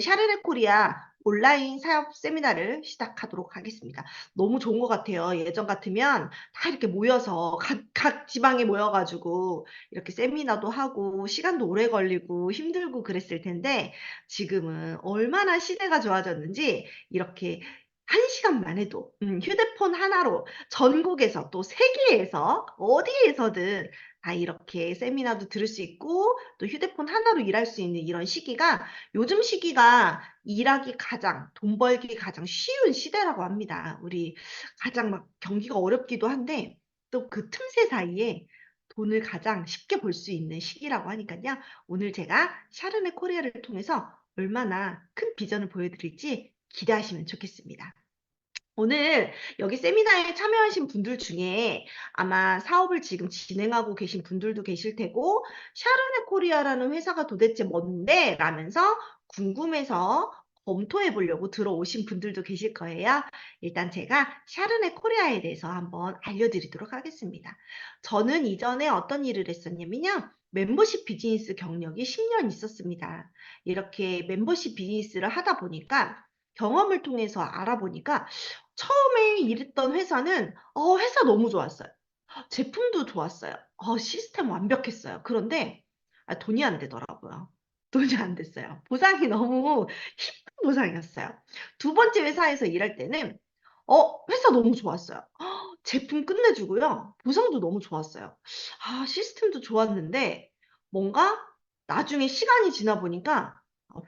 샤르네 코리아 온라인 사업 세미나를 시작하도록 하겠습니다. 너무 좋은 것 같아요. 예전 같으면 다 이렇게 모여서 각 지방에 모여가지고 이렇게 세미나도 하고 시간도 오래 걸리고 힘들고 그랬을 텐데 지금은 얼마나 시대가 좋아졌는지 이렇게 한 시간만 해도 휴대폰 하나로 전국에서 또 세계에서 어디에서든 다 이렇게 세미나도 들을 수 있고 또 휴대폰 하나로 일할 수 있는 이런 시기가 요즘 시기가 일하기 가장, 돈 벌기 가장 쉬운 시대라고 합니다. 우리 가장 막 경기가 어렵기도 한데 또 그 틈새 사이에 돈을 가장 쉽게 벌 수 있는 시기라고 하니까요. 오늘 제가 샤르네 코리아를 통해서 얼마나 큰 비전을 보여드릴지 기대하시면 좋겠습니다. 오늘 여기 세미나에 참여하신 분들 중에 아마 사업을 지금 진행하고 계신 분들도 계실 테고, 샤르네 코리아라는 회사가 도대체 뭔데? 라면서 궁금해서 검토해 보려고 들어오신 분들도 계실 거예요. 일단 제가 샤르네 코리아에 대해서 한번 알려드리도록 하겠습니다. 저는 이전에 어떤 일을 했었냐면요. 멤버십 비즈니스 경력이 10년 있었습니다. 이렇게 멤버십 비즈니스를 하다 보니까 경험을 통해서 알아보니까 처음에 일했던 회사는 회사 너무 좋았어요. 제품도 좋았어요. 시스템 완벽했어요. 그런데 돈이 안 되더라고요. 돈이 안 됐어요. 보상이 너무 힘든 보상이었어요. 두 번째 회사에서 일할 때는 회사 너무 좋았어요. 제품 끝내주고요. 보상도 너무 좋았어요. 시스템도 좋았는데 뭔가 나중에 시간이 지나 보니까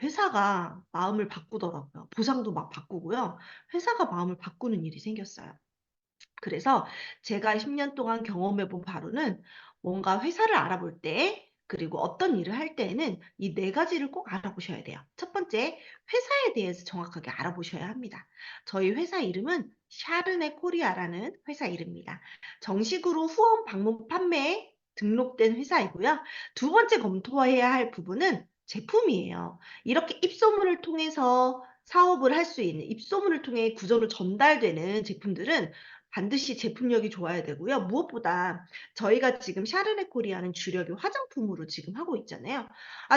회사가 마음을 바꾸더라고요. 보상도 막 바꾸고요. 회사가 마음을 바꾸는 일이 생겼어요. 그래서 제가 10년 동안 경험해 본 바로는 뭔가 회사를 알아볼 때 그리고 어떤 일을 할 때에는 이 네 가지를 꼭 알아보셔야 돼요. 첫 번째, 회사에 대해서 정확하게 알아보셔야 합니다. 저희 회사 이름은 샤르네 코리아라는 회사 이름입니다. 정식으로 후원 방문 판매에 등록된 회사이고요. 두 번째 검토해야 할 부분은 제품이에요. 이렇게 입소문을 통해서 사업을 할 수 있는 입소문을 통해 구조로 전달되는 제품들은 반드시 제품력이 좋아야 되고요. 무엇보다 저희가 지금 샤르네 코리아는 주력이 화장품으로 지금 하고 있잖아요.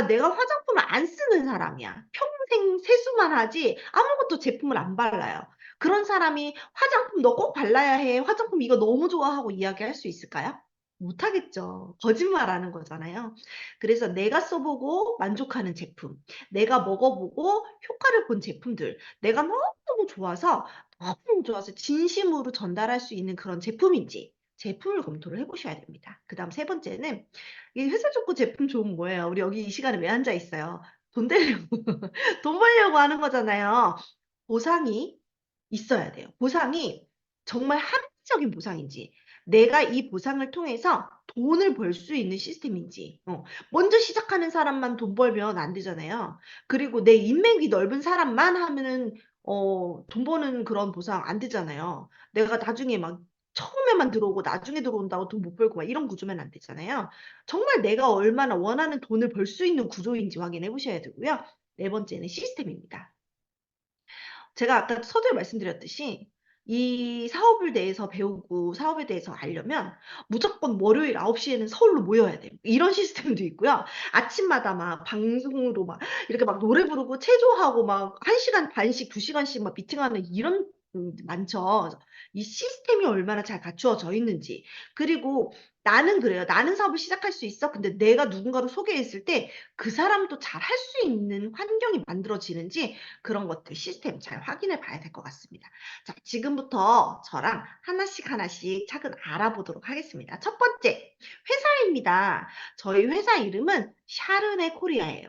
내가 화장품을 안 쓰는 사람이야. 평생 세수만 하지 아무것도 제품을 안 발라요. 그런 사람이 화장품 너 꼭 발라야 해. 화장품 이거 너무 좋아하고 이야기할 수 있을까요? 못하겠죠. 거짓말하는 거잖아요. 그래서 내가 써보고 만족하는 제품, 내가 먹어보고 효과를 본 제품들, 내가 너무너무 좋아서 너무 좋아서 진심으로 전달할 수 있는 그런 제품인지 제품을 검토를 해보셔야 됩니다. 그 다음 세 번째는 이 회사 좋고 제품 좋은 뭐예요? 우리 여기 이 시간에 왜 앉아 있어요? 돈 되려고 돈 벌려고 하는 거잖아요. 보상이 있어야 돼요. 보상이 정말 합리적인 보상인지 내가 이 보상을 통해서 돈을 벌 수 있는 시스템인지 먼저 시작하는 사람만 돈 벌면 안 되잖아요. 그리고 내 인맥이 넓은 사람만 하면은 돈 버는 그런 보상 안 되잖아요. 내가 나중에 막 처음에만 들어오고 나중에 들어온다고 돈 못 벌고 막 이런 구조면 안 되잖아요. 정말 내가 얼마나 원하는 돈을 벌 수 있는 구조인지 확인해 보셔야 되고요. 네 번째는 시스템입니다. 제가 아까 서두에 말씀드렸듯이 이 사업을 대해서 배우고 사업에 대해서 알려면 무조건 월요일 9시에는 서울로 모여야 돼요. 이런 시스템도 있고요. 아침마다 막 방송으로 막 이렇게 막 노래 부르고 체조하고 막 1시간 반씩 2시간씩 막 미팅하는 이런 많죠. 이 시스템이 얼마나 잘 갖추어져 있는지. 그리고 나는 그래요. 나는 사업을 시작할 수 있어. 근데 내가 누군가를 소개했을 때 그 사람도 잘 할 수 있는 환경이 만들어지는지 그런 것들 시스템 잘 확인해 봐야 될 것 같습니다. 자, 지금부터 저랑 하나씩 하나씩 차근 알아보도록 하겠습니다. 첫 번째, 회사입니다. 저희 회사 이름은 샤르네 코리아예요.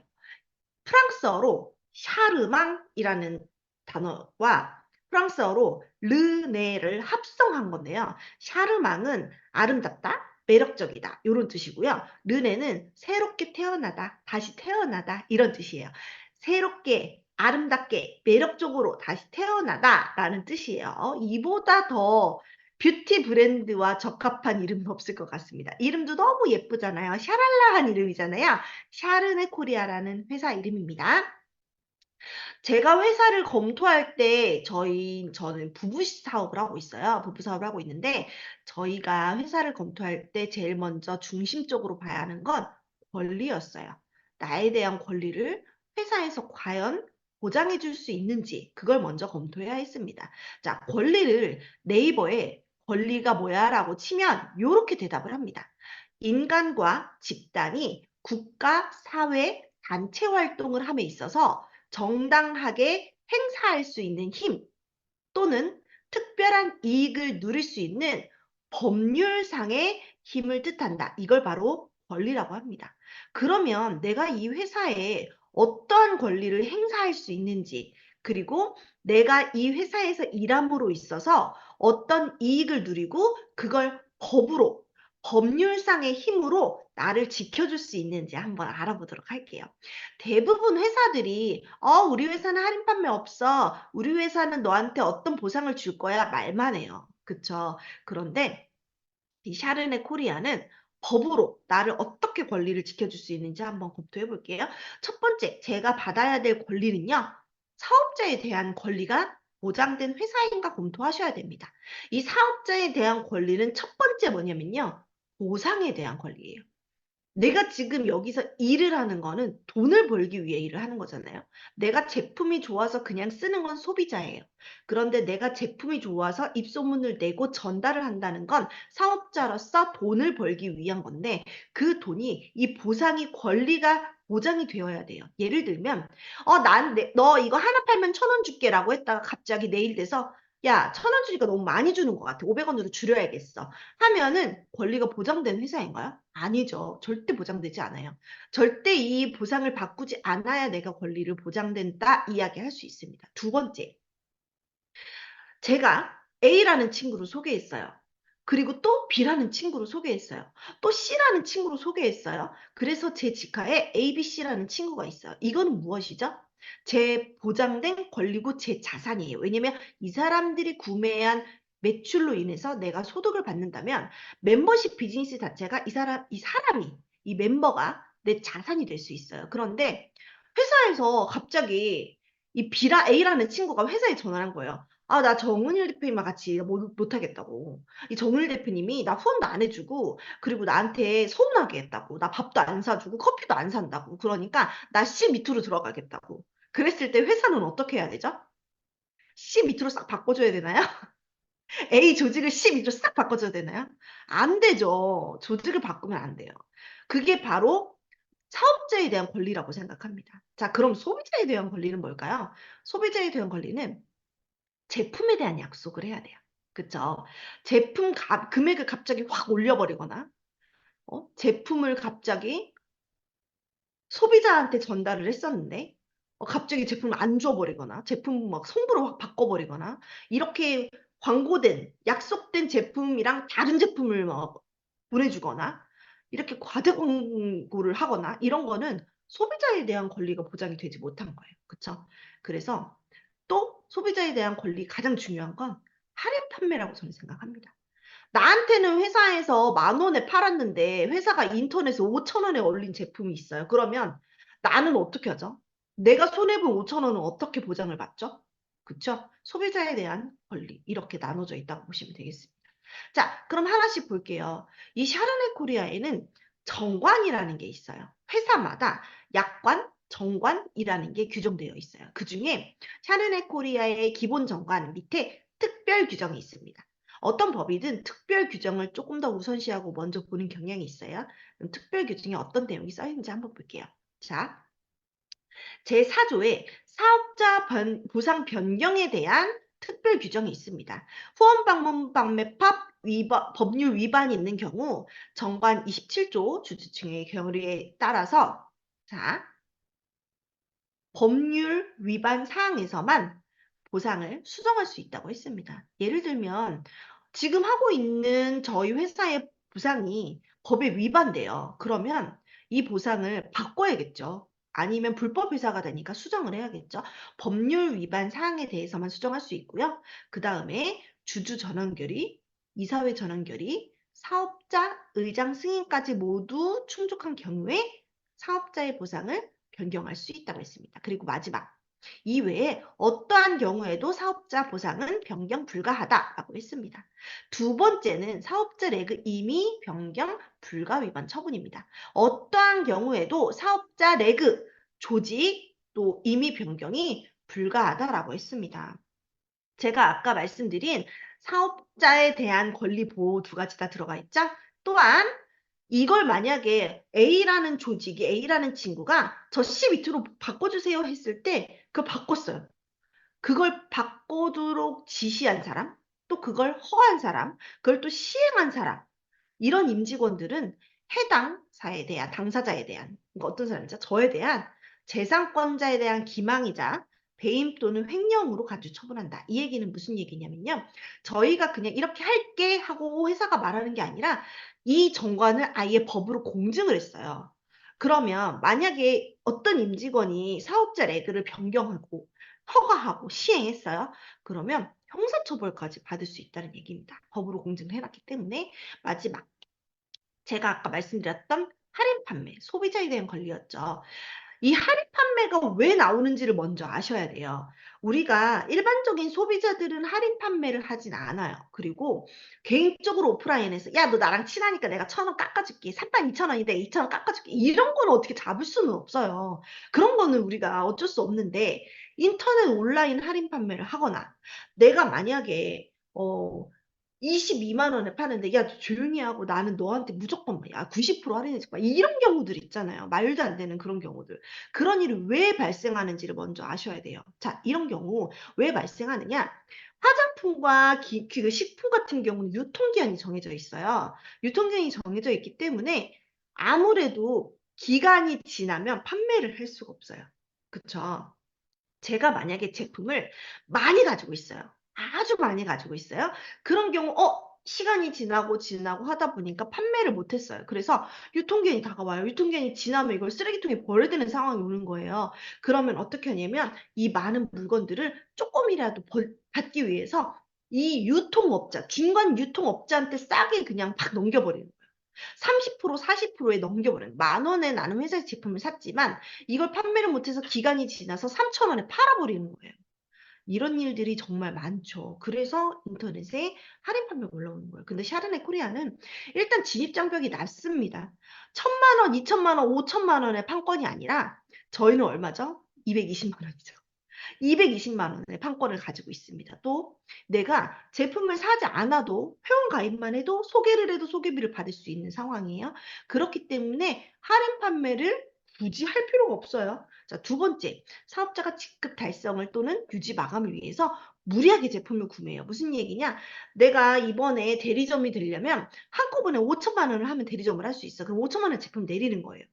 프랑스어로 샤르망이라는 단어와 프랑스어로 르네를 합성한 건데요. 샤르망은 아름답다, 매력적이다 이런 뜻이고요. 르네는 새롭게 태어나다, 다시 태어나다 이런 뜻이에요. 새롭게, 아름답게, 매력적으로 다시 태어나다라는 뜻이에요. 이보다 더 뷰티 브랜드와 적합한 이름은 없을 것 같습니다. 이름도 너무 예쁘잖아요. 샤랄라한 이름이잖아요. 샤르네 코리아라는 회사 이름입니다. 제가 회사를 검토할 때 저는 부부 사업을 하고 있어요. 부부 사업을 하고 있는데 저희가 회사를 검토할 때 제일 먼저 중심적으로 봐야 하는 건 권리였어요. 나에 대한 권리를 회사에서 과연 보장해 줄 수 있는지 그걸 먼저 검토해야 했습니다. 자, 권리를 네이버에 권리가 뭐야? 라고 치면 이렇게 대답을 합니다. 인간과 집단이 국가, 사회, 단체 활동을 함에 있어서 정당하게 행사할 수 있는 힘 또는 특별한 이익을 누릴 수 있는 법률상의 힘을 뜻한다. 이걸 바로 권리라고 합니다. 그러면 내가 이 회사에 어떠한 권리를 행사할 수 있는지, 그리고 내가 이 회사에서 일함으로 있어서 어떤 이익을 누리고 그걸 법으로, 법률상의 힘으로 나를 지켜줄 수 있는지 한번 알아보도록 할게요. 대부분 회사들이 우리 회사는 할인 판매 없어. 우리 회사는 너한테 어떤 보상을 줄 거야. 말만 해요. 그쵸? 그런데 이 샤르네 코리아는 법으로 나를 어떻게 권리를 지켜줄 수 있는지 한번 검토해 볼게요. 첫 번째, 제가 받아야 될 권리는요. 사업자에 대한 권리가 보장된 회사인가 검토하셔야 됩니다. 이 사업자에 대한 권리는 첫 번째 뭐냐면요. 보상에 대한 권리예요. 내가 지금 여기서 일을 하는 거는 돈을 벌기 위해 일을 하는 거잖아요. 내가 제품이 좋아서 그냥 쓰는 건 소비자예요. 그런데 내가 제품이 좋아서 입소문을 내고 전달을 한다는 건 사업자로서 돈을 벌기 위한 건데 그 돈이 이 보상이 권리가 보장이 되어야 돼요. 예를 들면 너 이거 하나 팔면 1,000원 줄게라고 했다가 갑자기 내일 돼서 야, 1,000원 주니까 너무 많이 주는 것 같아. 500원으로 줄여야겠어. 하면은 권리가 보장된 회사인가요? 아니죠. 절대 보장되지 않아요. 절대 이 보상을 바꾸지 않아야 내가 권리를 보장된다 이야기할 수 있습니다. 두 번째, 제가 A라는 친구를 소개했어요. 그리고 또 B라는 친구를 소개했어요. 또 C라는 친구를 소개했어요. 그래서 제 직하에 A, B, C라는 친구가 있어요. 이거는 무엇이죠? 제 보장된 권리고 제 자산이에요. 왜냐면 이 사람들이 구매한 매출로 인해서 내가 소득을 받는다면 멤버십 비즈니스 자체가 이 멤버가 내 자산이 될 수 있어요. 그런데 회사에서 갑자기 이 A라는 친구가 회사에 전화를 한 거예요. 나 정은일 대표님과 같이 못하겠다고. 이 정은일 대표님이 나 후원도 안 해주고, 그리고 나한테 서운하게 했다고. 나 밥도 안 사주고, 커피도 안 산다고. 그러니까 나 C 밑으로 들어가겠다고. 그랬을 때 회사는 어떻게 해야 되죠? C 밑으로 싹 바꿔줘야 되나요? A 조직을 C 밑으로 싹 바꿔줘야 되나요? 안 되죠. 조직을 바꾸면 안 돼요. 그게 바로 사업자에 대한 권리라고 생각합니다. 자, 그럼 소비자에 대한 권리는 뭘까요? 소비자에 대한 권리는 제품에 대한 약속을 해야 돼요. 그쵸? 금액을 갑자기 확 올려버리거나, 제품을 갑자기 소비자한테 전달을 했었는데, 갑자기 제품을 안 줘버리거나, 제품 막 성분을 확 바꿔버리거나, 이렇게 광고된, 약속된 제품이랑 다른 제품을 막 보내주거나, 이렇게 과대 광고를 하거나, 이런 거는 소비자에 대한 권리가 보장이 되지 못한 거예요. 그쵸? 그래서 또 소비자에 대한 권리 가장 중요한 건 할인 판매라고 저는 생각합니다. 나한테는 회사에서 10,000원에 팔았는데 회사가 인터넷에 5,000원에 올린 제품이 있어요. 그러면 나는 어떻게 하죠? 내가 손해본 5,000원은 어떻게 보장을 받죠? 그쵸? 소비자에 대한 권리 이렇게 나눠져 있다고 보시면 되겠습니다. 자, 그럼 하나씩 볼게요. 이 샤르네 코리아에는 정관이라는 게 있어요. 회사마다 약관, 정관이라는 게 규정되어 있어요. 그 중에 샤르네 코리아의 기본 정관 밑에 특별 규정이 있습니다. 어떤 법이든 특별 규정을 조금 더 우선시하고 먼저 보는 경향이 있어요. 그럼 특별 규정에 어떤 내용이 써 있는지 한번 볼게요. 자, 제4조에 사업자 보상 변경에 대한 특별 규정이 있습니다. 후원 방문 방매법 법률 위반이 있는 경우 정관 27조 주주층의 결의에 따라서 자, 법률 위반 사항에서만 보상을 수정할 수 있다고 했습니다. 예를 들면 지금 하고 있는 저희 회사의 보상이 법에 위반돼요. 그러면 이 보상을 바꿔야겠죠. 아니면 불법 회사가 되니까 수정을 해야겠죠. 법률 위반 사항에 대해서만 수정할 수 있고요. 그 다음에 주주 전원 결의, 이사회 전원 결의, 사업자 의장 승인까지 모두 충족한 경우에 사업자의 보상을 변경할 수 있다고 했습니다. 그리고 마지막, 이외에 어떠한 경우에도 사업자 보상은 변경 불가하다라고 했습니다. 두 번째는 사업자 레그 임의 변경 불가 위반 처분입니다. 어떠한 경우에도 사업자 레그 조직 또 임의 변경이 불가하다라고 했습니다. 제가 아까 말씀드린 사업자에 대한 권리 보호 두 가지 다 들어가 있죠? 또한 이걸 만약에 A라는 조직이 A라는 친구가 저 C 밑으로 바꿔주세요 했을 때 그걸 바꿨어요. 그걸 바꾸도록 지시한 사람, 또 그걸 허한 사람, 그걸 또 시행한 사람, 이런 임직원들은 해당 사에 대한 당사자에 대한 그러니까 어떤 사람이죠? 저에 대한 재산권자에 대한 기망이자 배임 또는 횡령으로 가중 처분한다. 이 얘기는 무슨 얘기냐면요. 저희가 그냥 이렇게 할게 하고 회사가 말하는 게 아니라 이 정관을 아예 법으로 공증을 했어요. 그러면 만약에 어떤 임직원이 사업자 레그를 변경하고 허가하고 시행했어요. 그러면 형사처벌까지 받을 수 있다는 얘기입니다. 법으로 공증을 해놨기 때문에 마지막 제가 아까 말씀드렸던 할인 판매, 소비자에 대한 권리였죠. 이 할인 판매가 왜 나오는지를 먼저 아셔야 돼요. 우리가 일반적인 소비자들은 할인 판매를 하진 않아요. 그리고 개인적으로 오프라인에서 야, 너 나랑 친하니까 내가 1,000원 깎아줄게. 3,200원인데 2,000원 깎아줄게. 이런 거는 어떻게 잡을 수는 없어요. 그런 거는 우리가 어쩔 수 없는데 인터넷 온라인 할인 판매를 하거나 내가 만약에 22만 원에 파는데 야 조용히 하고 나는 너한테 무조건 야 90% 할인해줄 거야 이런 경우들 있잖아요. 말도 안 되는 그런 경우들. 그런 일이 왜 발생하는지를 먼저 아셔야 돼요. 자, 이런 경우 왜 발생하느냐? 화장품과 그 식품 같은 경우는 유통기한이 정해져 있어요. 유통기한이 정해져 있기 때문에 아무래도 기간이 지나면 판매를 할 수가 없어요. 그쵸? 제가 만약에 제품을 많이 가지고 있어요. 아주 많이 가지고 있어요. 그런 경우 시간이 지나고 하다 보니까 판매를 못했어요. 그래서 유통기한이 다가와요. 유통기한이 지나면 이걸 쓰레기통에 버려야 되는 상황이 오는 거예요. 그러면 어떻게 하냐면 이 많은 물건들을 조금이라도 받기 위해서 이 유통업자, 중간 유통업자한테 싸게 그냥 팍 넘겨버리는 30% 40%에 넘겨버려요. 10,000원에 나는 회사에서 제품을 샀지만 이걸 판매를 못해서 기간이 지나서 3,000원에 팔아버리는 거예요. 이런 일들이 정말 많죠. 그래서 인터넷에 할인 판매가 올라오는 거예요. 근데 샤르네 코리아는 일단 진입장벽이 낮습니다. 1,000만 원, 2,000만 원, 5,000만 원의 판권이 아니라 저희는 얼마죠? 220만 원이죠. 220만 원의 판권을 가지고 있습니다. 또 내가 제품을 사지 않아도 회원 가입만 해도 소개를 해도 소개비를 받을 수 있는 상황이에요. 그렇기 때문에 할인 판매를 굳이 할 필요가 없어요. 자, 두 번째, 사업자가 직급 달성을 또는 유지 마감을 위해서 무리하게 제품을 구매해요. 무슨 얘기냐? 내가 이번에 대리점이 되려면 한꺼번에 5천만 원을 하면 대리점을 할 수 있어. 그럼 5천만 원 제품 내리는 거예요.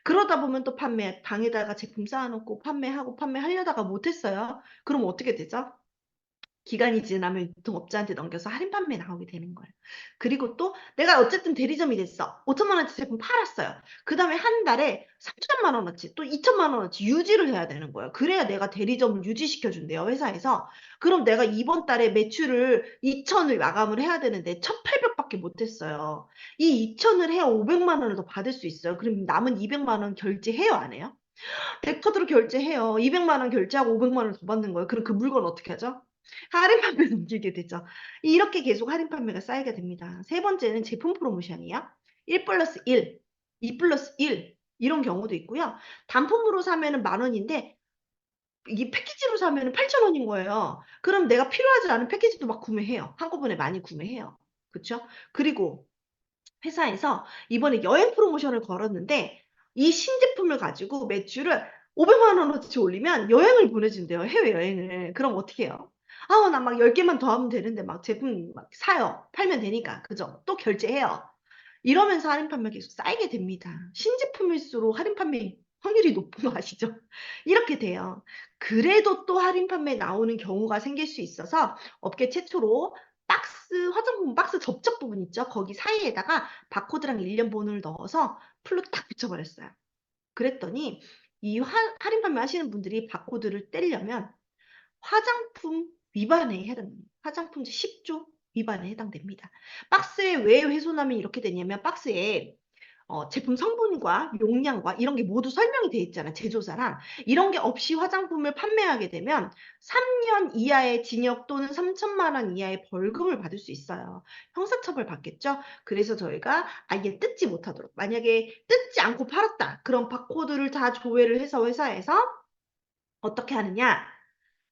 그러다 보면 또 방에다가 제품 쌓아놓고 판매하려다가 못했어요. 그럼 어떻게 되죠? 기간이 지나면 유통업자한테 넘겨서 할인 판매 나오게 되는 거예요. 그리고 또 내가 어쨌든 대리점이 됐어. 5천만 원치 제품 팔았어요. 그 다음에 한 달에 3천만 원어치 또 2천만 원어치 유지를 해야 되는 거예요. 그래야 내가 대리점을 유지시켜준대요. 회사에서. 그럼 내가 이번 달에 매출을 2천을 마감을 해야 되는데 1,800밖에 못했어요. 이 2천을 해야 500만 원을 더 받을 수 있어요. 그럼 남은 200만 원 결제해요? 안 해요? 데카드로 결제해요. 200만 원 결제하고 500만 원 더 받는 거예요. 그럼 그 물건 어떻게 하죠? 할인 판매 넘기게 되죠. 이렇게 계속 할인 판매가 쌓이게 됩니다. 세 번째는 제품 프로모션이에요. 1 플러스 1, 2 플러스 1 이런 경우도 있고요. 단품으로 사면은 10,000원인데 이게 패키지로 사면은 8,000원인 거예요. 그럼 내가 필요하지 않은 패키지도 막 구매해요. 한꺼번에 많이 구매해요. 그렇죠? 그리고 회사에서 이번에 여행 프로모션을 걸었는데 이 신제품을 가지고 매출을 500만 원어치 올리면 여행을 보내준대요. 해외여행을. 그럼 어떻게 해요? 아우, 나 막 10개만 더 하면 되는데 막 제품 막 사요. 팔면 되니까. 그죠? 또 결제해요. 이러면서 할인 판매 계속 쌓이게 됩니다. 신제품일수록 할인 판매 확률이 높은 거 아시죠? 이렇게 돼요. 그래도 또 할인 판매 나오는 경우가 생길 수 있어서 업계 최초로 화장품 박스 접착 부분 있죠? 거기 사이에다가 바코드랑 일련 번호를 넣어서 풀로 딱 붙여버렸어요. 그랬더니 이 할인 판매 하시는 분들이 바코드를 떼려면 화장품 위반에 해당됩니다. 화장품지 10조 위반에 해당됩니다. 박스에 왜 훼손하면 이렇게 되냐면 박스에 제품 성분과 용량과 이런 게 모두 설명이 돼 있잖아, 제조사랑. 이런 게 없이 화장품을 판매하게 되면 3년 이하의 징역 또는 3천만 원 이하의 벌금을 받을 수 있어요. 형사처벌 받겠죠? 그래서 저희가 아예 뜯지 못하도록. 만약에 뜯지 않고 팔았다. 그럼 바코드를 다 조회를 해서 회사에서 어떻게 하느냐?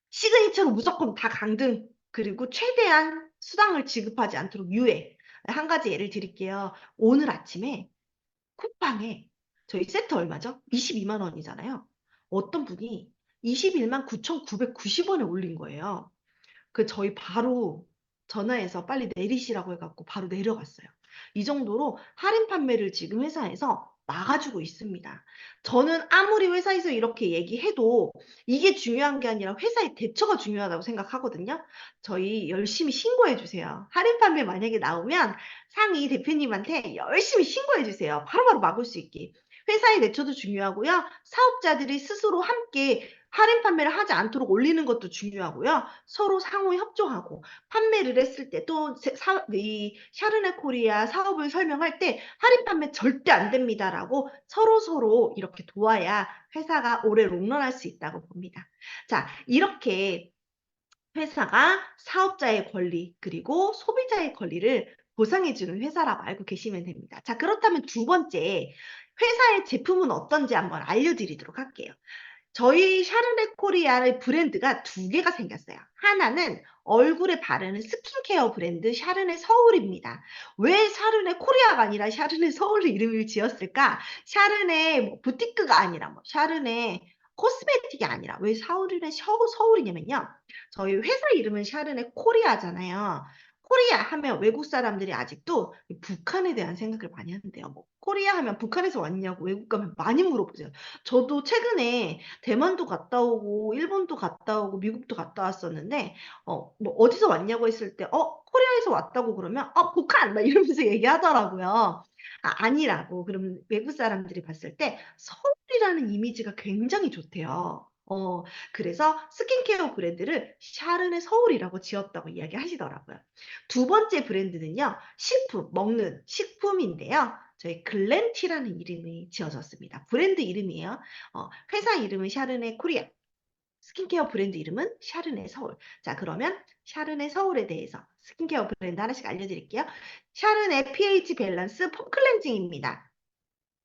시그니처로 무조건 다 강등, 그리고 최대한 수당을 지급하지 않도록 유예. 한 가지 예를 드릴게요. 오늘 아침에 쿠팡에 저희 세트 얼마죠? 22만 원이잖아요. 어떤 분이 21만 9,990원에 올린 거예요. 그 저희 바로 전화해서 빨리 내리시라고 해갖고 바로 내려갔어요. 이 정도로 할인 판매를 지금 회사에서 막아주고 있습니다. 저는 아무리 회사에서 이렇게 얘기해도 이게 중요한 게 아니라 회사의 대처가 중요하다고 생각하거든요. 저희 열심히 신고해 주세요. 할인 판매 만약에 나오면 상위 대표님한테 열심히 신고해 주세요. 바로바로 막을 수 있게. 회사의 대처도 중요하고요. 사업자들이 스스로 함께 할인 판매를 하지 않도록 올리는 것도 중요하고요. 서로 상호 협조하고 판매를 했을 때 또 이 샤르네 코리아 사업을 설명할 때 할인 판매 절대 안 됩니다라고 서로 이렇게 도와야 회사가 오래 롱런할 수 있다고 봅니다. 자, 이렇게 회사가 사업자의 권리 그리고 소비자의 권리를 보상해주는 회사라고 알고 계시면 됩니다. 자, 그렇다면 두 번째, 회사의 제품은 어떤지 한번 알려드리도록 할게요. 저희 샤르네 코리아의 브랜드가 두 개가 생겼어요. 하나는 얼굴에 바르는 스킨케어 브랜드 샤르네 서울입니다. 왜 샤르네 코리아가 아니라 샤르네 서울 이름을 지었을까? 샤르네 뭐 부티크가 아니라 뭐 샤르네 코스메틱이 아니라 왜 샤르네 서울이냐면요. 저희 회사 이름은 샤르네 코리아잖아요. 코리아 하면 외국 사람들이 아직도 북한에 대한 생각을 많이 하는데요. 뭐 코리아 하면 북한에서 왔냐고 외국 가면 많이 물어보세요. 저도 최근에 대만도 갔다 오고 일본도 갔다 오고 미국도 갔다 왔었는데 뭐 어디서 왔냐고 했을 때 코리아에서 왔다고 그러면 북한 막 이러면서 얘기하더라고요. 아니라고. 그러면 외국 사람들이 봤을 때 서울이라는 이미지가 굉장히 좋대요. 그래서 스킨케어 브랜드를 샤른의 서울이라고 지었다고 이야기하시더라고요. 두 번째 브랜드는요, 식품, 먹는 식품인데요. 저희 글렌티라는 이름이 지어졌습니다. 브랜드 이름이에요. 회사 이름은 샤르네 코리아. 스킨케어 브랜드 이름은 샤르네 서울. 자, 그러면 샤르네 서울에 대해서 스킨케어 브랜드 하나씩 알려드릴게요. 샤르네 pH 밸런스 폼 클렌징입니다.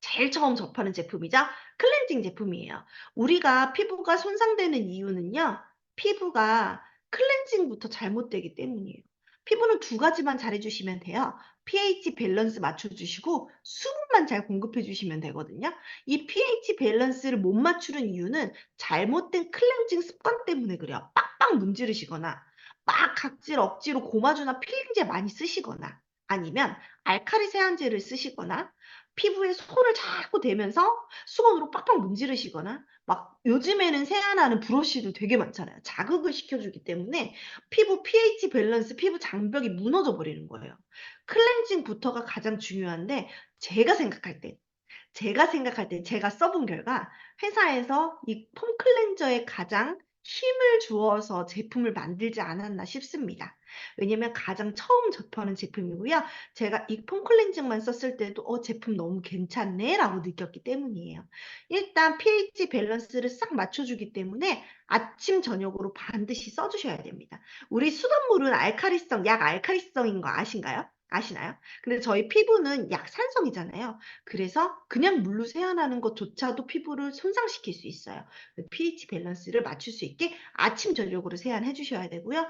제일 처음 접하는 제품이죠. 클렌징 제품이에요. 우리가 피부가 손상되는 이유는요. 피부가 클렌징부터 잘못되기 때문이에요. 피부는 두 가지만 잘해주시면 돼요. pH 밸런스 맞춰주시고 수분만 잘 공급해주시면 되거든요. 이 pH 밸런스를 못 맞추는 이유는 잘못된 클렌징 습관 때문에 그래요. 빡빡 문지르시거나 막 각질 억지로 고마주나 필링제 많이 쓰시거나 아니면 알칼리 세안제를 쓰시거나 피부에 손을 자꾸 대면서 수건으로 빡빡 문지르시거나 막 요즘에는 세안하는 브러쉬도 되게 많잖아요. 자극을 시켜주기 때문에 피부 pH 밸런스, 피부 장벽이 무너져 버리는 거예요. 클렌징부터가 가장 중요한데 제가 생각할 때 제가 써본 결과 회사에서 이 폼 클렌저에 가장 힘을 주어서 제품을 만들지 않았나 싶습니다. 왜냐면 가장 처음 접하는 제품이고요. 제가 이 폼 클렌징만 썼을 때도 제품 너무 괜찮네 라고 느꼈기 때문이에요. 일단 pH 밸런스를 싹 맞춰주기 때문에 아침 저녁으로 반드시 써주셔야 됩니다. 우리 수돗물은 알카리성, 약 알카리성인 거 아시나요? 근데 저희 피부는 약산성이잖아요. 그래서 그냥 물로 세안하는 것조차도 피부를 손상시킬 수 있어요. pH 밸런스를 맞출 수 있게 아침 저녁으로 세안해 주셔야 되고요.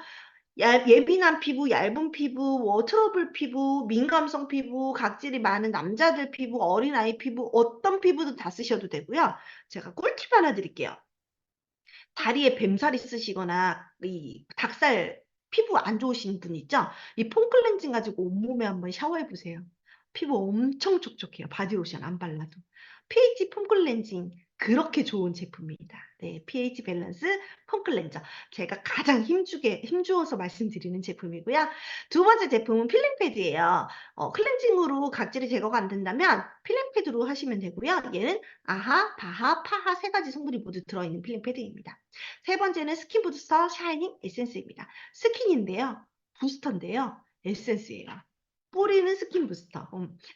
예민한 피부, 얇은 피부, 뭐 트러블 피부, 민감성 피부, 각질이 많은 남자들 피부, 어린아이 피부, 어떤 피부든 다 쓰셔도 되고요. 제가 꿀팁 하나 드릴게요. 다리에 뱀살 있으시거나 이 닭살 피부 안 좋으신 분 있죠? 이 폼 클렌징 가지고 온몸에 한번 샤워해 보세요. 피부 엄청 촉촉해요. 바디로션 안 발라도. pH 폼 클렌징 그렇게 좋은 제품입니다. 네, pH 밸런스 폼 클렌저. 제가 가장 힘주어서 말씀드리는 제품이고요. 두 번째 제품은 필링 패드예요. 클렌징으로 각질이 제거가 안 된다면 필링 패드로 하시면 되고요. 얘는 아하, 바하, 파하 세 가지 성분이 모두 들어있는 필링 패드입니다. 세 번째는 스킨 부스터 샤이닝 에센스입니다. 스킨인데요. 부스터인데요. 에센스예요. 뿌리는 스킨 부스터.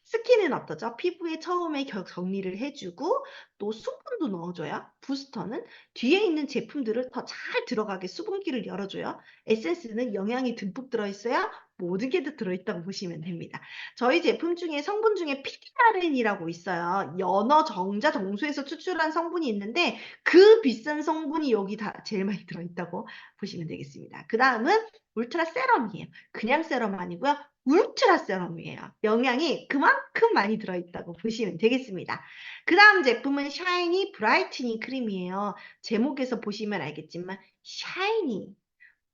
스킨은 어떠죠? 피부에 처음에 정리를 해주고 또 수분도 넣어줘요. 부스터는 뒤에 있는 제품들을 더 잘 들어가게 수분기를 열어줘요. 에센스는 영양이 듬뿍 들어있어요. 모든 게 다 들어있다고 보시면 됩니다. 저희 제품 중에 성분 중에 PDRN이라고 있어요. 연어, 정자, 정수에서 추출한 성분이 있는데 그 비싼 성분이 여기 다 제일 많이 들어있다고 보시면 되겠습니다. 그 다음은 울트라 세럼이에요. 그냥 세럼 아니고요. 울트라 세럼이에요. 영양이 그만큼 많이 들어있다고 보시면 되겠습니다. 그 다음 제품은 샤이니 브라이트닝 크림이에요. 제목에서 보시면 알겠지만 샤이니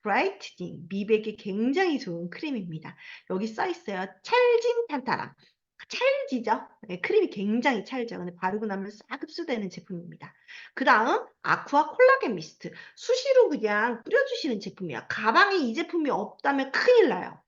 브라이트닝, 미백에 굉장히 좋은 크림입니다. 여기 써 있어요. 찰진 탄타람. 찰지죠? 네, 크림이 굉장히 찰죠. 근데 바르고 나면 싹 흡수되는 제품입니다. 그 다음 아쿠아 콜라겐 미스트. 수시로 그냥 뿌려주시는 제품이에요. 가방에 이 제품이 없다면 큰일 나요.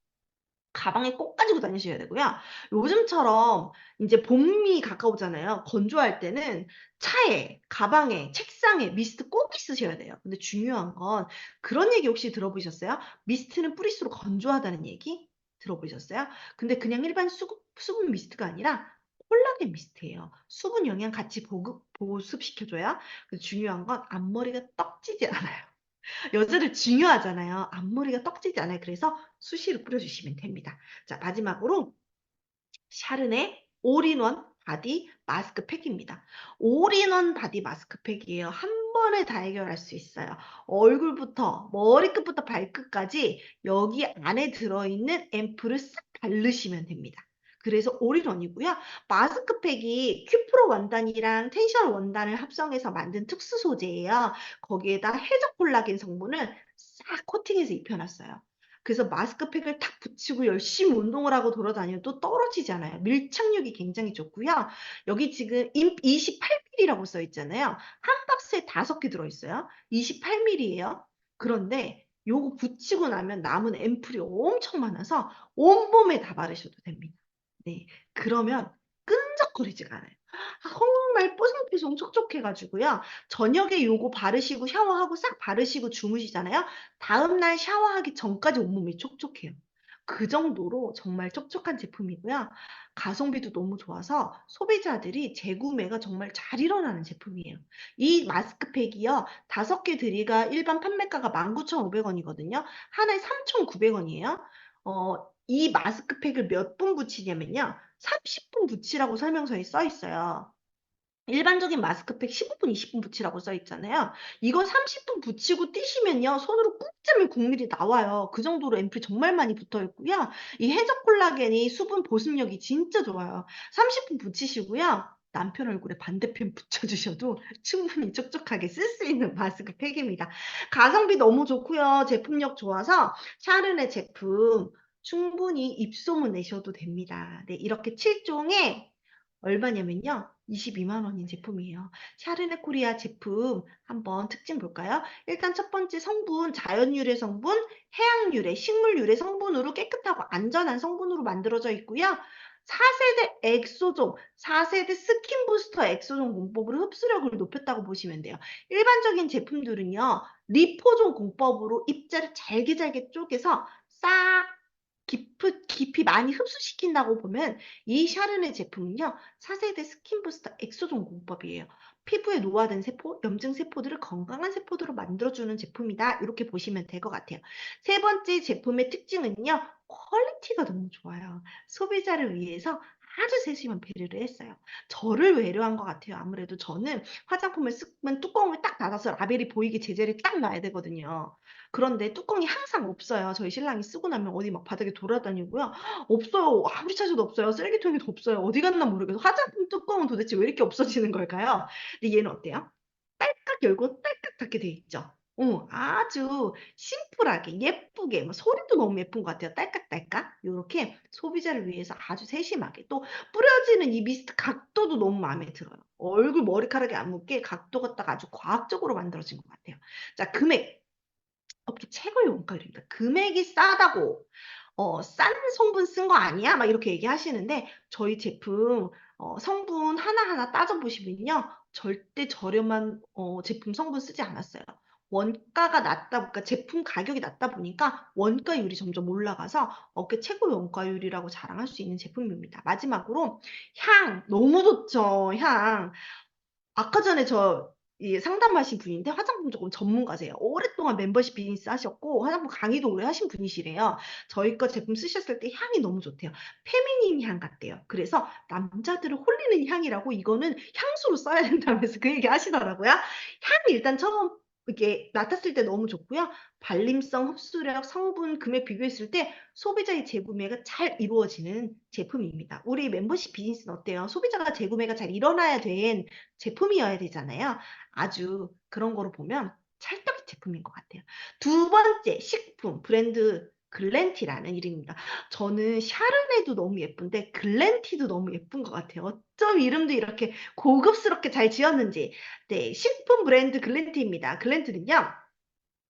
가방에 꼭 가지고 다니셔야 되고요. 요즘처럼 이제 봄이 가까우잖아요. 건조할 때는 차에, 가방에, 책상에 미스트 꼭 있으셔야 돼요. 근데 중요한 건 그런 얘기 혹시 들어보셨어요? 미스트는 뿌릴수록 건조하다는 얘기 들어보셨어요? 근데 그냥 일반 수분 미스트가 아니라 콜라겐 미스트예요. 수분 영양 같이 보습시켜줘야. 근데 중요한 건 앞머리가 떡지지 않아요. 여자들 중요하잖아요. 앞머리가 떡지지 않아요. 그래서 수시로 뿌려주시면 됩니다. 자, 마지막으로 샤르네 올인원 바디 마스크팩입니다. 올인원 바디 마스크팩이에요. 한 번에 다 해결할 수 있어요. 얼굴부터 머리끝부터 발끝까지 여기 안에 들어있는 앰플을 싹 바르시면 됩니다. 그래서 올인원이고요. 마스크팩이 큐프로 원단이랑 텐션 원단을 합성해서 만든 특수 소재예요. 거기에다 해적 콜라겐 성분을 싹 코팅해서 입혀놨어요. 그래서 마스크팩을 탁 붙이고 열심히 운동을 하고 돌아다녀도 떨어지지 않아요. 밀착력이 굉장히 좋고요. 여기 지금 28ml라고 써 있잖아요. 한 박스에 5개 들어있어요. 28ml예요. 그런데 요거 붙이고 나면 남은 앰플이 엄청 많아서 온몸에 다 바르셔도 됩니다. 네, 그러면 끈적거리지가 않아요. 정말 뽀송뽀송 촉촉해가지고요. 저녁에 요거 바르시고 샤워하고 싹 바르시고 주무시잖아요. 다음날 샤워하기 전까지 온몸이 촉촉해요. 그 정도로 정말 촉촉한 제품이고요. 가성비도 너무 좋아서 소비자들이 재구매가 정말 잘 일어나는 제품이에요. 이 마스크팩이요. 5개 들이가 일반 판매가가 19,500원이거든요. 하나에 3,900원이에요. 이 마스크팩을 몇 분 붙이냐면요. 30분 붙이라고 설명서에 써 있어요. 일반적인 마스크팩 15분, 20분 붙이라고 써 있잖아요. 이거 30분 붙이고 띄시면요. 손으로 꾹 찌면 국물이 나와요. 그 정도로 앰플이 정말 많이 붙어 있고요. 이 해적 콜라겐이 수분 보습력이 진짜 좋아요. 30분 붙이시고요. 남편 얼굴에 반대편 붙여주셔도 충분히 촉촉하게 쓸 수 있는 마스크팩입니다. 가성비 너무 좋고요. 제품력 좋아서 샤르네 제품 충분히 입소문 내셔도 됩니다. 네, 이렇게 7종에 얼마냐면요. 22만 원인 제품이에요. 샤르네 코리아 제품 한번 특징 볼까요? 일단 첫 번째 성분, 자연 유래 성분, 해양 유래, 식물 유래 성분으로 깨끗하고 안전한 성분으로 만들어져 있고요. 4세대 엑소종, 4세대 스킨 부스터 엑소종 공법으로 흡수력을 높였다고 보시면 돼요. 일반적인 제품들은요. 리포종 공법으로 입자를 잘게 쪼개서 싹 깊이 많이 흡수시킨다고 보면 이 샤르네 제품은요. 4세대 스킨 부스터 엑소존 공법이에요. 피부에 노화된 세포, 염증 세포들을 건강한 세포들로 만들어주는 제품이다. 이렇게 보시면 될 것 같아요. 세 번째 제품의 특징은요. 퀄리티가 너무 좋아요. 소비자를 위해서 아주 세심한 배려를 했어요. 저를 배려한 것 같아요. 아무래도 저는 화장품을 쓰면 뚜껑을 딱 닫아서 라벨이 보이게 제자리에 딱 놔야 되거든요. 그런데 뚜껑이 항상 없어요. 저희 신랑이 쓰고 나면 어디 막 바닥에 돌아다니고요. 없어요. 아무리 찾아도 없어요. 쓰레기통에도 없어요. 어디 갔나 모르겠어요. 화장품 뚜껑은 도대체 왜 이렇게 없어지는 걸까요? 근데 얘는 어때요? 딸깍 열고 딸깍 닫게 돼 있죠. 아주 심플하게 예쁘게 뭐 소리도 너무 예쁜 것 같아요. 딸깍딸깍 이렇게 소비자를 위해서 아주 세심하게 또 뿌려지는 이 미스트 각도도 너무 마음에 들어요. 얼굴 머리카락에 안 묻게 각도가 딱 아주 과학적으로 만들어진 것 같아요. 자, 금액 업계 최고의 원가율입니다. 금액이 싸다고 싼 성분 쓴 거 아니야? 막 이렇게 얘기하시는데 저희 제품 성분 하나하나 따져보시면요. 절대 저렴한 제품 성분 쓰지 않았어요. 원가가 낮다 보니까 제품 가격이 낮다 보니까 원가율이 점점 올라가서 업계 최고의 원가율이라고 자랑할 수 있는 제품입니다. 마지막으로 향 너무 좋죠. 향. 아까 전에 저 상담하신 분인데 화장품 조금 전문가세요. 오랫동안 멤버십 비즈니스 하셨고 화장품 강의도 오래 하신 분이시래요. 저희 거 제품 쓰셨을 때 향이 너무 좋대요. 페미닌 향 같대요. 그래서 남자들을 홀리는 향이라고 이거는 향수로 써야 된다면서 그 얘기 하시더라고요. 향이 일단 처음 이게 맡았을 때 너무 좋고요. 발림성, 흡수력, 성분, 금액 비교했을 때 소비자의 재구매가 잘 이루어지는 제품입니다. 우리 멤버십 비즈니스는 어때요? 소비자가 재구매가 잘 일어나야 된 제품이어야 되잖아요. 아주 그런 거로 보면 찰떡 제품인 것 같아요. 두 번째 식품 브랜드 글렌티라는 이름입니다. 저는 샤르네도 너무 예쁜데 글렌티도 너무 예쁜 것 같아요. 어쩜 이름도 이렇게 고급스럽게 잘 지었는지. 네, 식품 브랜드 글렌티입니다. 글렌티는요.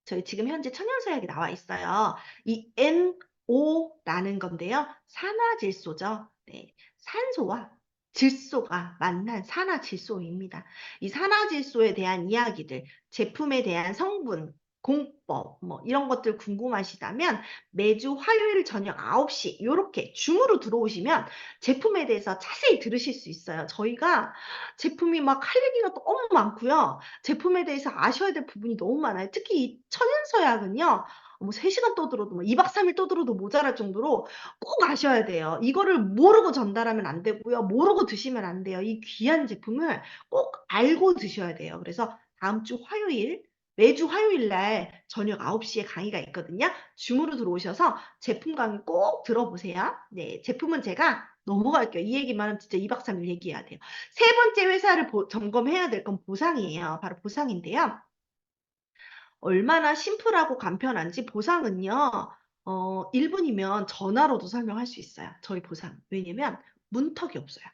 저희 지금 현재 천연서약이 나와 있어요. 이 NO라는 건데요. 산화질소죠. 네, 산소와 질소가 만난 산화질소입니다. 이 산화질소에 대한 이야기들, 제품에 대한 성분, 공법, 뭐 이런 것들 궁금하시다면 매주 화요일 저녁 9시 이렇게 줌으로 들어오시면 제품에 대해서 자세히 들으실 수 있어요. 저희가 제품이 막 할 얘기가 너무 많고요. 제품에 대해서 아셔야 될 부분이 너무 많아요. 특히 이 천연서약은요. 뭐 3시간 떠들어도 뭐 2박 3일 떠들어도 모자랄 정도로 꼭 아셔야 돼요. 이거를 모르고 전달하면 안 되고요. 모르고 드시면 안 돼요. 이 귀한 제품을 꼭 알고 드셔야 돼요. 그래서 다음 주 화요일 매주 화요일 날 저녁 9시에 강의가 있거든요. 줌으로 들어오셔서 제품 강의 꼭 들어보세요. 네, 제품은 제가 넘어갈게요. 이 얘기만 하면 진짜 2박 3일 얘기해야 돼요. 세 번째 회사를 점검해야 될 건 보상이에요. 바로 보상인데요. 얼마나 심플하고 간편한지 보상은요. 1분이면 전화로도 설명할 수 있어요. 저희 보상. 왜냐면 문턱이 없어요.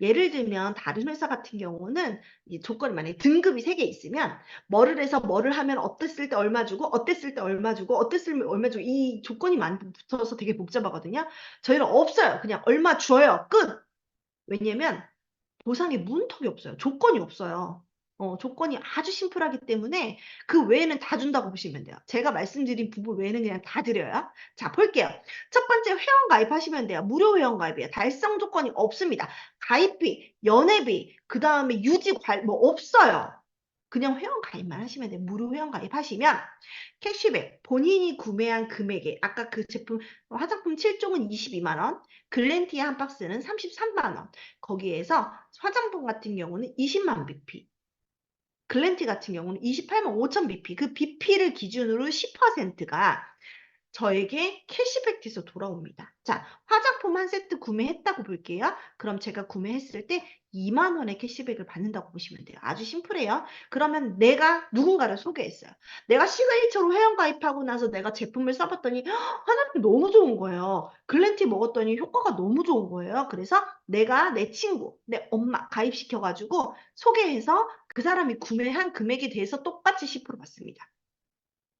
예를 들면 다른 회사 같은 경우는 이 조건이 만약에 등급이 3개 있으면 뭐를 해서 뭐를 하면 어땠을 때 얼마 주고 어땠을 때 얼마 주고 어땠을 때 얼마 주고 이 조건이 많이 붙어서 되게 복잡하거든요. 저희는 없어요. 그냥 얼마 줘요. 끝. 왜냐면 보상에 문턱이 없어요. 조건이 없어요. 조건이 아주 심플하기 때문에 그 외에는 다 준다고 보시면 돼요. 제가 말씀드린 부분 외에는 그냥 다 드려요. 자, 볼게요. 첫 번째 회원 가입하시면 돼요. 무료 회원 가입이에요. 달성 조건이 없습니다. 가입비, 연회비, 그 다음에 뭐 없어요. 그냥 회원 가입만 하시면 돼요. 무료 회원 가입하시면 캐시백, 본인이 구매한 금액에 아까 그 제품 화장품 7종은 22만 원, 글렌티아 한 박스는 33만 원. 거기에서 화장품 같은 경우는 20만 bp, 글렌티 같은 경우는 28만 5천 bp. 그 bp를 기준으로 10%가 저에게 캐시백 돼서 돌아옵니다. 자, 화장품 한 세트 구매했다고 볼게요. 그럼 제가 구매했을 때 2만 원의 캐시백을 받는다고 보시면 돼요. 아주 심플해요. 그러면 내가 누군가를 소개했어요. 내가 시그니처로 회원 가입하고 나서 내가 제품을 써봤더니 화장품이 너무 좋은 거예요. 글렌티 먹었더니 효과가 너무 좋은 거예요. 그래서 내가 내 친구, 내 엄마 가입시켜가지고 소개해서 그 사람이 구매한 금액에 대해서 똑같이 10% 받습니다.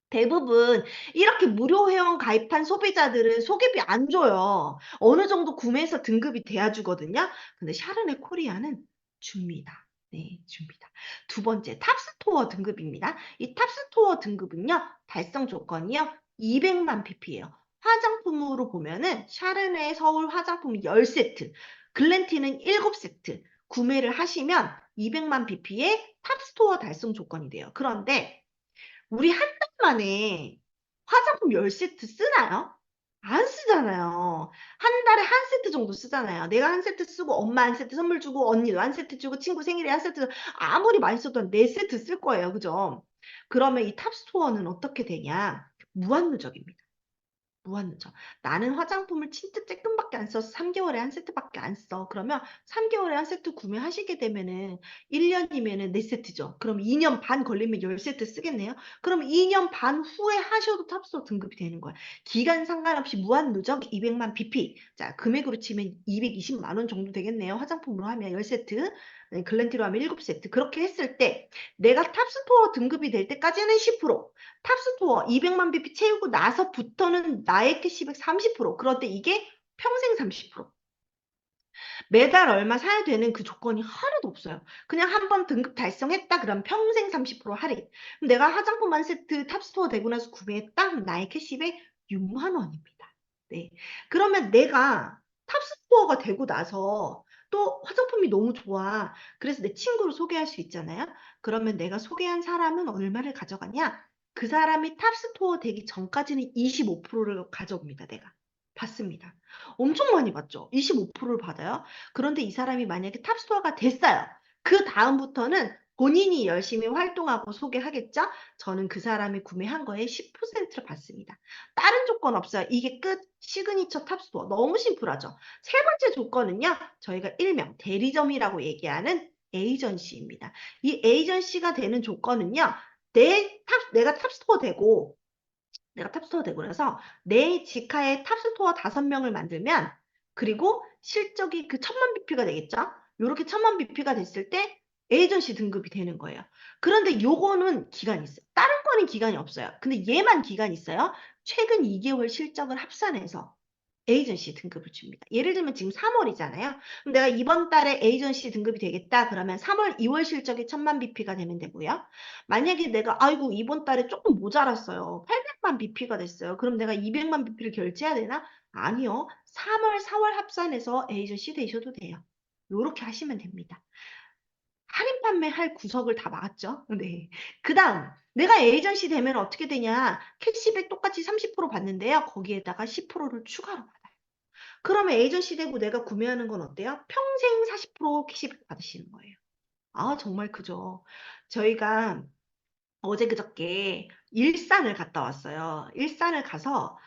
대부분 이렇게 무료 회원 가입한 소비자들은 소개비 안 줘요. 어느 정도 구매해서 등급이 돼야 주거든요. 근데 샤르네 코리아는 줍니다. 네, 줍니다. 두 번째, 탑스토어 등급입니다. 이 탑스토어 등급은요, 달성 조건이요, 200만 pp예요. 화장품으로 보면은 샤르네 서울 화장품 10세트, 글렌티는 7세트 구매를 하시면 200만 pp의 탑스토어 달성 조건이 돼요. 그런데 우리 한 달 만에 화장품 10세트 쓰나요? 안 쓰잖아요. 한 달에 한 세트 정도 쓰잖아요. 내가 한 세트 쓰고 엄마 한 세트 선물 주고 언니도 한 세트 주고 친구 생일에 한 세트 아무리 많이 써도 4세트 쓸 거예요. 그죠? 그러면 이 탑스토어는 어떻게 되냐? 무한누적입니다. 무한누적. 나는 화장품을 진짜 조금밖에 안 써서 3개월에 한 세트밖에 안 써. 그러면 3개월에 한 세트 구매하시게 되면은 1년이면은 4세트죠. 그럼 2년 반 걸리면 10세트 쓰겠네요. 그럼 2년 반 후에 하셔도 탑스토어 등급이 되는 거야. 기간 상관없이 무한누적 200만 BP. 자, 금액으로 치면 220만 원 정도 되겠네요. 화장품으로 하면 10세트, 글렌티로 하면 7세트. 그렇게 했을 때 내가 탑스토어 등급이 될 때까지는 10%, 탑스토어 200만 bp 채우고 나서부터는 나의 캐시백 30%. 그런데 이게 평생 30%. 매달 얼마 사야 되는 그 조건이 하나도 없어요. 그냥 한 번 등급 달성했다 그럼 평생 30% 할인. 그럼 내가 화장품 한 세트 탑스토어 되고 나서 구매했다 그럼 나의 캐시백 6만 원입니다. 네. 그러면 내가 탑스토어가 되고 나서 또 화장품이 너무 좋아. 그래서 내 친구를 소개할 수 있잖아요. 그러면 내가 소개한 사람은 얼마를 가져가냐? 그 사람이 탑스토어 되기 전까지는 25%를 가져옵니다, 내가. 받습니다. 엄청 많이 받죠? 25%를 받아요. 그런데 이 사람이 만약에 탑스토어가 됐어요. 그 다음부터는 본인이 열심히 활동하고 소개하겠죠? 저는 그 사람이 구매한 거에 10%를 받습니다. 다른 조건 없어요. 이게 끝. 시그니처 탑스토어. 너무 심플하죠? 세 번째 조건은요. 저희가 일명 대리점이라고 얘기하는 에이전시입니다. 이 에이전시가 되는 조건은요. 내가 탑스토어 되고 나서 내 지카에 탑스토어 5명을 만들면 그리고 실적이 그 1000만 BP가 되겠죠? 요렇게 1000만 BP가 됐을 때 에이전시 등급이 되는 거예요. 그런데 요거는 기간이 있어요. 다른 거는 기간이 없어요. 근데 얘만 기간이 있어요. 최근 2개월 실적을 합산해서 에이전시 등급을 줍니다. 예를 들면 지금 3월이잖아요. 그럼 내가 이번 달에 에이전시 등급이 되겠다. 그러면 3월, 2월 실적이 1000만 BP가 되면 되고요. 만약에 내가 아이고 이번 달에 조금 모자랐어요. 800만 BP가 됐어요. 그럼 내가 200만 BP를 결제해야 되나? 아니요. 3월, 4월 합산해서 에이전시 되셔도 돼요. 요렇게 하시면 됩니다. 할인 판매할 구석을 다 막았죠. 네. 그 다음, 내가 에이전시 되면 어떻게 되냐? 캐시백 똑같이 30% 받는데요. 거기에다가 10%를 추가로 받아요. 그러면 에이전시 되고 내가 구매하는 건 어때요? 평생 40% 캐시백 받으시는 거예요. 아, 정말 크죠. 저희가 어제 그저께 일산을 갔다 왔어요. 일산을 가서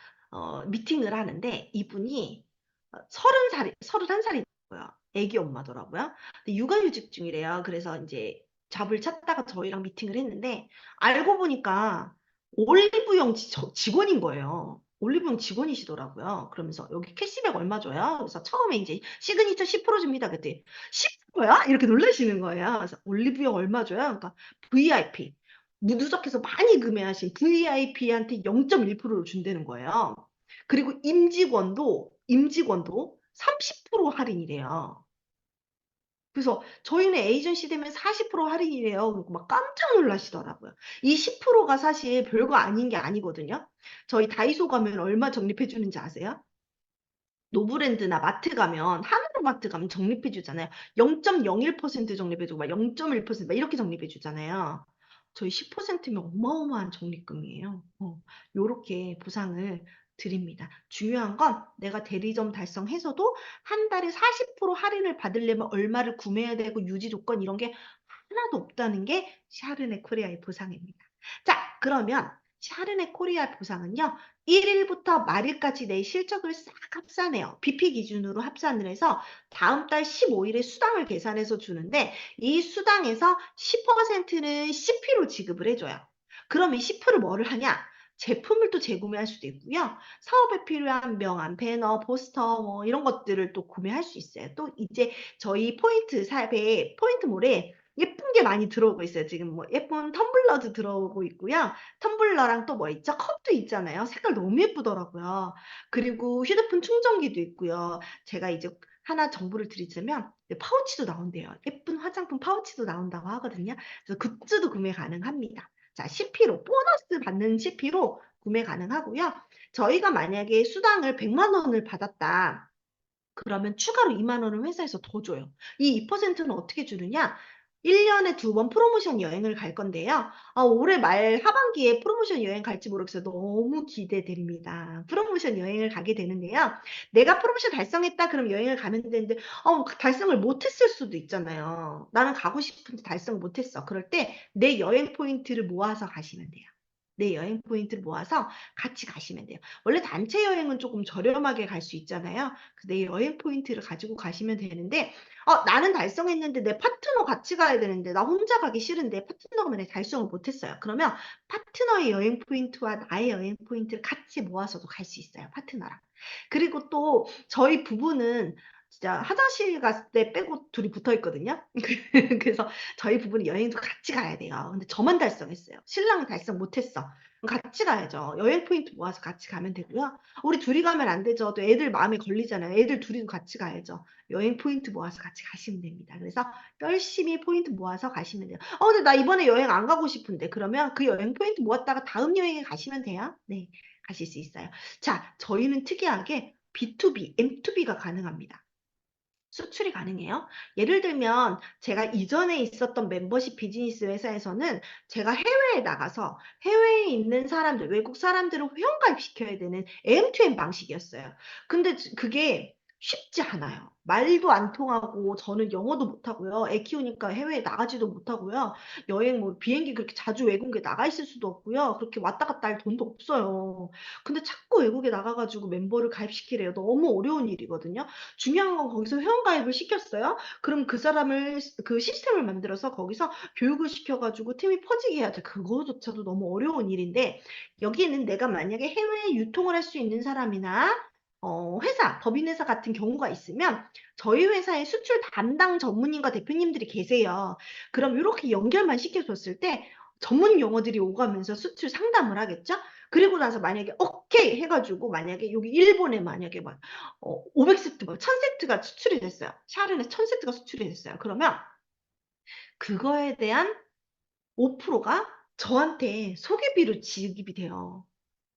미팅을 하는데 이분이 31살이고요. 애기 엄마더라고요. 근데 육아휴직 중이래요. 그래서 이제 잡을 찾다가 저희랑 미팅을 했는데 알고 보니까 올리브영 직원인 거예요. 올리브영 직원이시더라고요. 그러면서 여기 캐시백 얼마 줘요? 그래서 처음에 이제 시그니처 10% 줍니다. 그때 10%야? 이렇게 놀라시는 거예요. 그래서 올리브영 얼마 줘요? 그러니까 VIP. 누적해서 많이 구매하신 VIP한테 0.1%를 준다는 거예요. 그리고 임직원도 30% 할인이래요. 그래서 저희는 에이전시 되면 40% 할인이래요. 그리고 막 깜짝 놀라시더라고요. 이 10%가 사실 별거 아닌 게 아니거든요. 저희 다이소 가면 얼마 적립해 주는지 아세요? 노브랜드나 마트 가면 하나로마트 가면 적립해 주잖아요. 0.01% 적립해 주고 막 0.1%막 이렇게 적립해 주잖아요. 저희 10%면 어마어마한 적립금이에요. 요렇게 보상을 드립니다. 중요한 건 내가 대리점 달성해서도 한 달에 40% 할인을 받으려면 얼마를 구매해야 되고 유지 조건 이런 게 하나도 없다는 게 샤르네 코리아의 보상입니다. 자, 그러면 샤르네 코리아 보상은요. 1일부터 말일까지 내 실적을 싹 합산해요. BP 기준으로 합산을 해서 다음 달 15일에 수당을 계산해서 주는데 이 수당에서 10%는 CP로 지급을 해줘요. 그럼 이 CP를 뭐를 하냐? 제품을 또 재구매할 수도 있고요. 사업에 필요한 명함, 배너, 포스터 뭐 이런 것들을 또 구매할 수 있어요. 또 이제 저희 포인트 샵에 포인트몰에 예쁜 게 많이 들어오고 있어요. 지금 뭐 예쁜 텀블러도 들어오고 있고요. 텀블러랑 또 뭐 있죠? 컵도 있잖아요. 색깔 너무 예쁘더라고요. 그리고 휴대폰 충전기도 있고요. 제가 이제 하나 정보를 드리자면 파우치도 나온대요. 예쁜 화장품 파우치도 나온다고 하거든요. 그래서 굿즈도 구매 가능합니다. 자, CP로 보너스 받는 CP로 구매 가능하고요. 저희가 만약에 수당을 100만 원을 받았다. 그러면 추가로 2만 원을 회사에서 더 줘요. 이 2%는 어떻게 주느냐? 1년에 2번 프로모션 여행을 갈 건데요. 올해 말 하반기에 프로모션 여행 갈지 모르겠어요. 너무 기대됩니다. 프로모션 여행을 가게 되는데요. 내가 프로모션 달성했다 그럼 여행을 가면 되는데 달성을 못했을 수도 있잖아요. 나는 가고 싶은데 달성 못했어. 그럴 때 내 여행 포인트를 모아서 가시면 돼요. 내 여행 포인트를 모아서 같이 가시면 돼요. 원래 단체 여행은 조금 저렴하게 갈 수 있잖아요. 내 여행 포인트를 가지고 가시면 되는데, 나는 달성했는데 내 파트너 같이 가야 되는데, 나 혼자 가기 싫은데 파트너가 만약에 달성을 못했어요. 그러면 파트너의 여행 포인트와 나의 여행 포인트를 같이 모아서도 갈 수 있어요. 파트너랑. 그리고 또 저희 부부는 진짜 화장실 갔을 때 빼고 둘이 붙어 있거든요. 그래서 저희 부부는 여행도 같이 가야 돼요. 근데 저만 달성했어요. 신랑은 달성 못했어. 그럼 같이 가야죠. 여행 포인트 모아서 같이 가면 되고요. 우리 둘이 가면 안 되죠. 또 애들 마음에 걸리잖아요. 애들 둘이도 같이 가야죠. 여행 포인트 모아서 같이 가시면 됩니다. 그래서 열심히 포인트 모아서 가시면 돼요. 근데 나 이번에 여행 안 가고 싶은데 그러면 그 여행 포인트 모았다가 다음 여행에 가시면 돼요. 네, 가실 수 있어요. 자, 저희는 특이하게 B2B, M2B가 가능합니다. 수출이 가능해요. 예를 들면 제가 이전에 있었던 멤버십 비즈니스 회사에서는 제가 해외에 나가서 해외에 있는 사람들, 외국 사람들을 회원가입시켜야 되는 AM2M 방식이었어요. 근데 그게 쉽지 않아요. 말도 안 통하고 저는 영어도 못하고요. 애 키우니까 해외에 나가지도 못하고요. 여행 뭐 비행기 그렇게 자주 외국에 나가 있을 수도 없고요. 그렇게 왔다 갔다 할 돈도 없어요. 근데 자꾸 외국에 나가가지고 멤버를 가입시키래요. 너무 어려운 일이거든요. 중요한 건 거기서 회원가입을 시켰어요. 그럼 그 사람을 그 시스템을 만들어서 거기서 교육을 시켜가지고 팀이 퍼지게 해야 돼. 그거조차도 너무 어려운 일인데 여기는 내가 만약에 해외에 유통을 할 수 있는 사람이나 회사, 법인회사 같은 경우가 있으면 저희 회사에 수출 담당 전문인과 대표님들이 계세요. 그럼 이렇게 연결만 시켜줬을 때 전문 용어들이 오가면서 수출 상담을 하겠죠? 그리고 나서 만약에 오케이 해가지고 만약에 여기 일본에 만약에 막 500세트, 막 1000세트가 수출이 됐어요. 샤른에 1000세트가 수출이 됐어요. 그러면 그거에 대한 5%가 저한테 소개비로 지급이 돼요.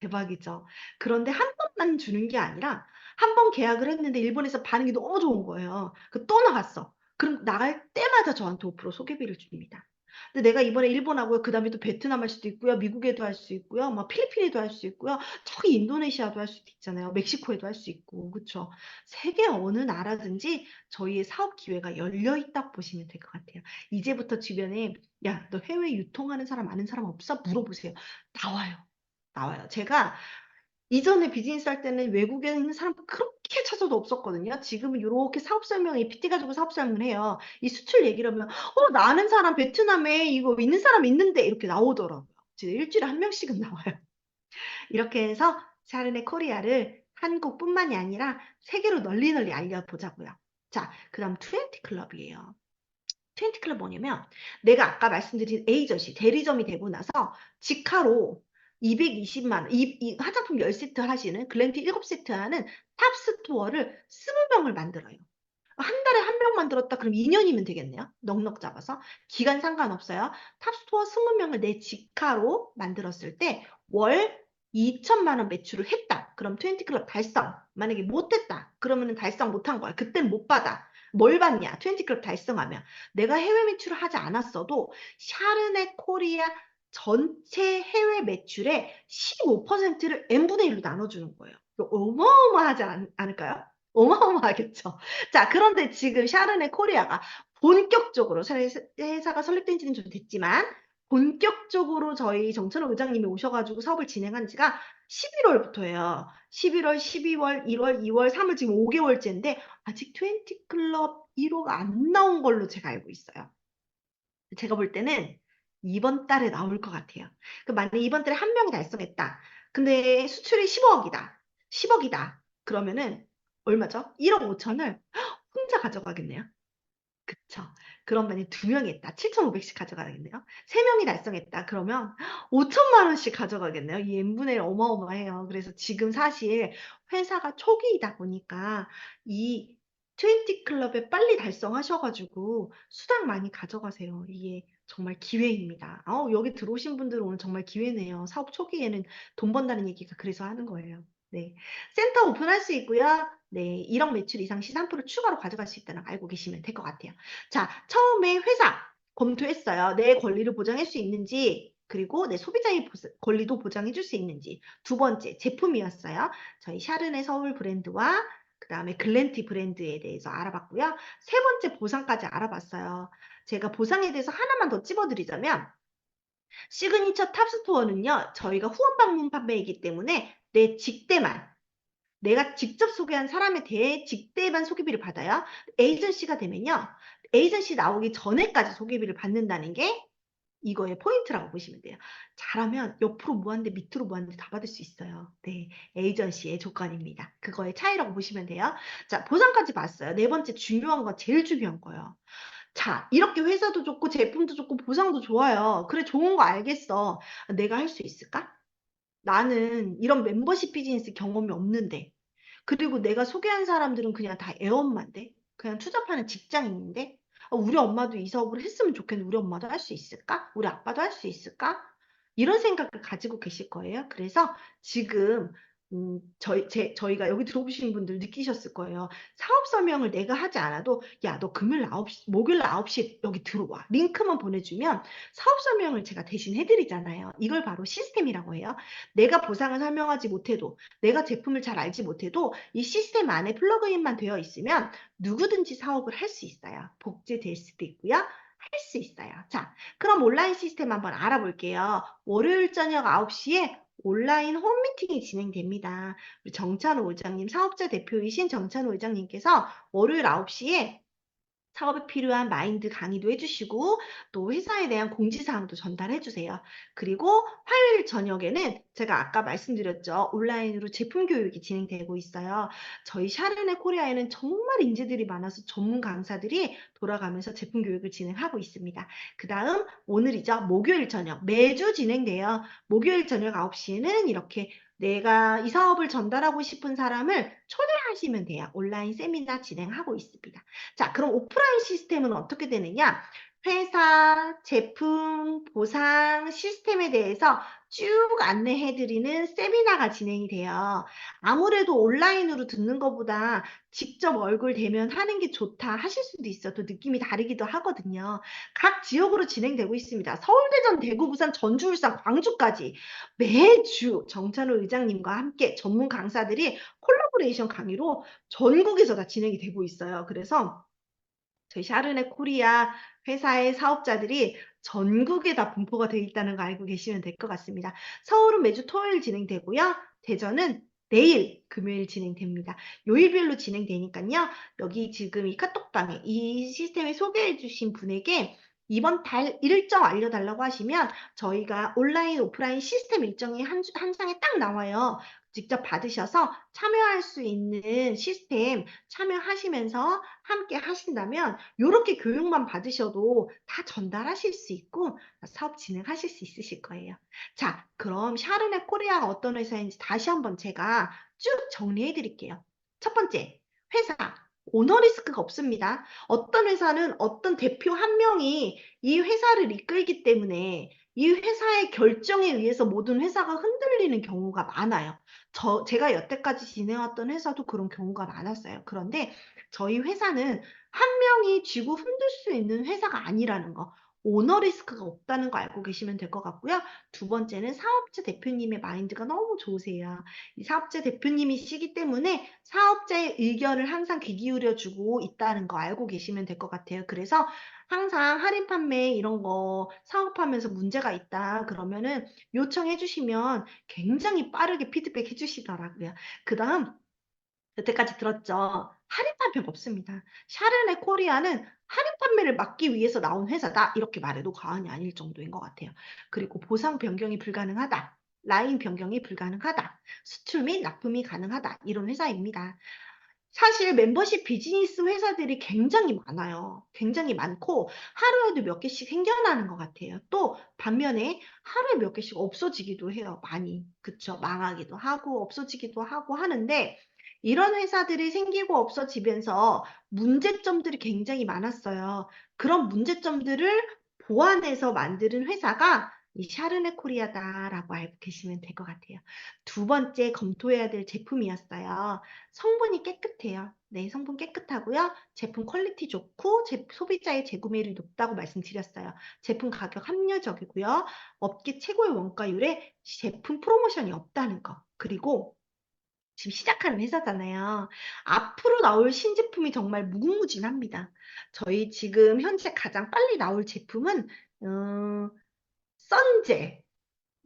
대박이죠. 그런데 한 번만 주는 게 아니라 한 번 계약을 했는데 일본에서 반응이 너무 좋은 거예요. 그 또 나갔어. 그럼 나갈 때마다 저한테 5% 소개비를 줍니다. 근데 내가 이번에 일본 하고요. 그 다음에 또 베트남 할 수도 있고요. 미국에도 할 수 있고요. 막 필리핀에도 할 수 있고요. 저기 인도네시아도 할 수도 있잖아요. 멕시코에도 할 수 있고. 그쵸? 세계 어느 나라든지 저희의 사업 기회가 열려 있다고 보시면 될 것 같아요. 이제부터 주변에 야, 너 해외 유통하는 사람 아는 사람 없어? 물어보세요. 나와요. 나와요. 제가 이전에 비즈니스 할 때는 외국에 있는 사람 그렇게 찾아도 없었거든요. 지금은 이렇게 사업 설명에 PT 가지고 사업 설명을 해요. 이 수출 얘기를 하면 나 아는 사람 베트남에 이거 있는 사람 있는데 이렇게 나오더라고요. 진짜 일주일에 한 명씩은 나와요. 이렇게 해서 샤르네 코리아를 한국뿐만이 아니라 세계로 널리 널리 알려보자고요. 자, 그 다음 20 클럽이에요. 20 클럽 뭐냐면 내가 아까 말씀드린 에이전시 대리점이 되고 나서 직화로 220만 원, 이 화장품 10세트 하시는 글램티 7세트 하는 탑스토어를 20명을 만들어요. 한 달에 한 명 만들었다 그럼 2년이면 되겠네요. 넉넉 잡아서. 기간 상관없어요. 탑스토어 20명을 내 직화로 만들었을 때 월 2천만 원 매출을 했다. 그럼 20클럽 달성. 만약에 못했다. 그러면 달성 못한 거야. 그땐 못 받아. 뭘 받냐? 20클럽 달성하면. 내가 해외 매출을 하지 않았어도 샤르네 코리아 전체 해외 매출의 15%를 n분의 1로 나눠주는 거예요. 어마어마하지 않을까요? 어마어마하겠죠. 자, 그런데 지금 샤르네 코리아가 본격적으로 회사가 설립된 지는 좀 됐지만 본격적으로 저희 정천호 의장님이 오셔가지고 사업을 진행한 지가 11월부터예요. 11월, 12월, 1월, 2월, 3월 지금 5개월째인데 아직 20클럽 1호가 안 나온 걸로 제가 알고 있어요. 제가 볼 때는 이번 달에 나올 것 같아요. 그 만약에 이번 달에 한 명이 달성했다. 근데 수출이 15억이다. 10억이다. 그러면은 얼마죠? 1억 5천을 혼자 가져가겠네요. 그쵸. 그럼 만약에 두 명이 했다. 7,500씩 가져가겠네요. 세 명이 달성했다. 그러면 5천만 원씩 가져가겠네요. 이 n분의 1 어마어마해요. 그래서 지금 사실 회사가 초기이다 보니까 이 20클럽에 빨리 달성하셔가지고 수당 많이 가져가세요. 이게 정말 기회입니다. 여기 들어오신 분들은 오늘 정말 기회네요. 사업 초기에는 돈 번다는 얘기가 그래서 하는 거예요. 네. 센터 오픈할 수 있고요. 네, 1억 매출 이상 시 3% 추가로 가져갈 수 있다는 거 알고 계시면 될 것 같아요. 자, 처음에 회사 검토했어요. 내 권리를 보장할 수 있는지, 그리고 내 소비자의 권리도 보장해 줄 수 있는지. 두 번째, 제품이었어요. 저희 샤르네 서울 브랜드와 그 다음에 글렌티 브랜드에 대해서 알아봤고요. 세 번째, 보상까지 알아봤어요. 제가 보상에 대해서 하나만 더 찝어드리자면, 시그니처 탑스토어는요, 저희가 후원 방문 판매이기 때문에 내 직대만 내가 직접 소개한 사람에 대해 직대만 소개비를 받아요. 에이전시가 되면요. 에이전시 나오기 전에까지 소개비를 받는다는 게 이거의 포인트라고 보시면 돼요. 잘하면 옆으로 무한대 밑으로 무한대 다 받을 수 있어요. 네, 에이전시의 조건입니다. 그거의 차이라고 보시면 돼요. 자, 보상까지 봤어요. 네 번째 중요한 거 제일 중요한 거예요. 자, 이렇게 회사도 좋고 제품도 좋고 보상도 좋아요. 그래, 좋은 거 알겠어. 내가 할 수 있을까? 나는 이런 멤버십 비즈니스 경험이 없는데 그리고 내가 소개한 사람들은 그냥 다 애엄마인데? 그냥 투잡하는 직장인인데? 우리 엄마도 이 사업을 했으면 좋겠는데 우리 엄마도 할 수 있을까? 우리 아빠도 할 수 있을까? 이런 생각을 가지고 계실 거예요. 그래서 지금 저희가 여기 들어오신 분들 느끼셨을 거예요. 사업 설명을 내가 하지 않아도, 야, 너 목요일 9시에 여기 들어와. 링크만 보내주면 사업 설명을 제가 대신 해드리잖아요. 이걸 바로 시스템이라고 해요. 내가 보상을 설명하지 못해도, 내가 제품을 잘 알지 못해도 이 시스템 안에 플러그인만 되어 있으면 누구든지 사업을 할 수 있어요. 복제될 수도 있고요. 할 수 있어요. 자, 그럼 온라인 시스템 한번 알아볼게요. 월요일 저녁 9시에 온라인 홈미팅이 진행됩니다. 우리 정찬호 의장님, 사업자 대표이신 정찬호 의장님께서 월요일 9시에 사업에 필요한 마인드 강의도 해주시고 또 회사에 대한 공지사항도 전달해 주세요. 그리고 화요일 저녁에는 제가 아까 말씀드렸죠. 온라인으로 제품 교육이 진행되고 있어요. 저희 샤르네 코리아에는 정말 인재들이 많아서 전문 강사들이 돌아가면서 제품 교육을 진행하고 있습니다. 그 다음 오늘이죠. 목요일 저녁 매주 진행돼요. 목요일 저녁 9시에는 이렇게 내가 이 사업을 전달하고 싶은 사람을 초대하시면 돼요. 온라인 세미나 진행하고 있습니다. 자, 그럼 오프라인 시스템은 어떻게 되느냐? 회사, 제품, 보상, 시스템에 대해서 쭉 안내해드리는 세미나가 진행이 돼요. 아무래도 온라인으로 듣는 것보다 직접 얼굴 대면 하는 게 좋다 하실 수도 있어도 느낌이 다르기도 하거든요. 각 지역으로 진행되고 있습니다. 서울, 대전, 대구, 부산, 전주, 울산, 광주까지 매주 정찬호 의장님과 함께 전문 강사들이 콜라보레이션 강의로 전국에서 다 진행이 되고 있어요. 그래서 저희 샤르네 코리아 회사의 사업자들이 전국에 다 분포가 되어 있다는 거 알고 계시면 될 것 같습니다. 서울은 매주 토요일 진행되고요. 대전은 내일 금요일 진행됩니다. 요일별로 진행되니까요. 여기 지금 이 카톡방에 이 시스템에 소개해 주신 분에게 이번 달 일정 알려달라고 하시면 저희가 온라인, 오프라인 시스템 일정이 한 장에 딱 나와요. 직접 받으셔서 참여할 수 있는 시스템 참여하시면서 함께 하신다면 이렇게 교육만 받으셔도 다 전달하실 수 있고 사업 진행하실 수 있으실 거예요. 자, 그럼 샤르네 코리아가 어떤 회사인지 다시 한번 제가 쭉 정리해 드릴게요. 첫 번째, 회사. 오너 리스크가 없습니다. 어떤 회사는 어떤 대표 한 명이 이 회사를 이끌기 때문에 이 회사의 결정에 의해서 모든 회사가 흔들리는 경우가 많아요. 제가 여태까지 지내왔던 회사도 그런 경우가 많았어요. 그런데 저희 회사는 한 명이 쥐고 흔들 수 있는 회사가 아니라는 거, 오너 리스크가 없다는 거 알고 계시면 될 것 같고요. 두 번째는 사업자 대표님의 마인드가 너무 좋으세요. 이 사업자 대표님이시기 때문에 사업자의 의견을 항상 귀 기울여 주고 있다는 거 알고 계시면 될 것 같아요. 그래서 항상 할인 판매 이런 거 사업하면서 문제가 있다 그러면은 요청해 주시면 굉장히 빠르게 피드백 해주시더라고요. 그 다음 여태까지 들었죠. 할인 판매가 없습니다. 샤르네 코리아는 할인 판매를 막기 위해서 나온 회사다. 이렇게 말해도 과언이 아닐 정도인 것 같아요. 그리고 보상 변경이 불가능하다. 라인 변경이 불가능하다. 수출 및 납품이 가능하다. 이런 회사입니다. 사실 멤버십 비즈니스 회사들이 굉장히 많아요. 굉장히 많고 하루에도 몇 개씩 생겨나는 것 같아요. 또 반면에 하루에 몇 개씩 없어지기도 해요. 많이. 그쵸? 망하기도 하고 없어지기도 하고 하는데 이런 회사들이 생기고 없어지면서 문제점들이 굉장히 많았어요. 그런 문제점들을 보완해서 만드는 회사가 이 샤르네 코리아다라고 알고 계시면 될 것 같아요. 두 번째 검토해야 될 제품이었어요. 성분이 깨끗해요. 네, 성분 깨끗하고요. 제품 퀄리티 좋고 소비자의 재구매율이 높다고 말씀드렸어요. 제품 가격 합리적이고요. 업계 최고의 원가율에 제품 프로모션이 없다는 거. 그리고 지금 시작하는 회사잖아요. 앞으로 나올 신제품이 정말 무궁무진합니다. 저희 지금 현재 가장 빨리 나올 제품은 선젤.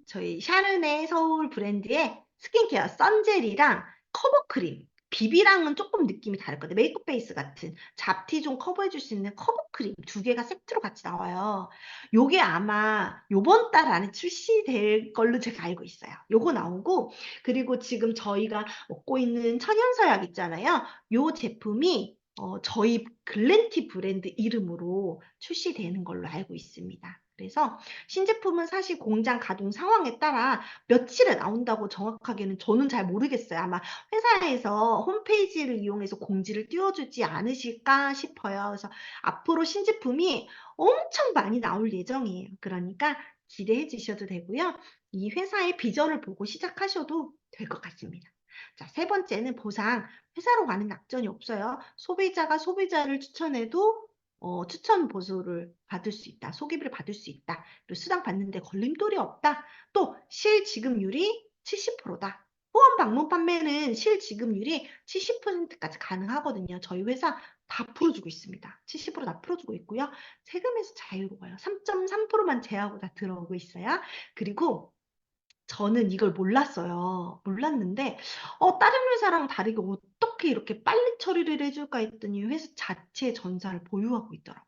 저희 샤르네 서울 브랜드의 스킨케어 선젤이랑 커버크림. 비비랑은 조금 느낌이 다를 거예요. 메이크업 베이스 같은 잡티 좀 커버해줄 수 있는 커버크림 두 개가 세트로 같이 나와요. 요게 아마 요번 달 안에 출시될 걸로 제가 알고 있어요. 요거 나오고 그리고 지금 저희가 먹고 있는 천연서약 있잖아요. 요 제품이 저희 글렌티 브랜드 이름으로 출시되는 걸로 알고 있습니다. 그래서 신제품은 사실 공장 가동 상황에 따라 며칠에 나온다고 정확하게는 저는 잘 모르겠어요. 아마 회사에서 홈페이지를 이용해서 공지를 띄워주지 않으실까 싶어요. 그래서 앞으로 신제품이 엄청 많이 나올 예정이에요. 그러니까 기대해 주셔도 되고요. 이 회사의 비전을 보고 시작하셔도 될 것 같습니다. 자, 세 번째는 보상. 회사로 가는 낙전이 없어요. 소비자가 소비자를 추천해도 추천 보수를 받을 수 있다. 소개비를 받을 수 있다. 그리고 수당 받는데 걸림돌이 없다. 또 실지급률이 70%다. 후원 방문 판매는 실지급률이 70%까지 가능하거든요. 저희 회사 다 풀어주고 있습니다. 70%다 풀어주고 있고요. 세금에서 자유로워요. 3.3%만 제하고 다 들어오고 있어요. 그리고 저는 이걸 몰랐어요. 몰랐는데, 다른 회사랑 다르게 어떻게 이렇게 빨리 처리를 해줄까 했더니 회사 자체 전사를 보유하고 있더라고요.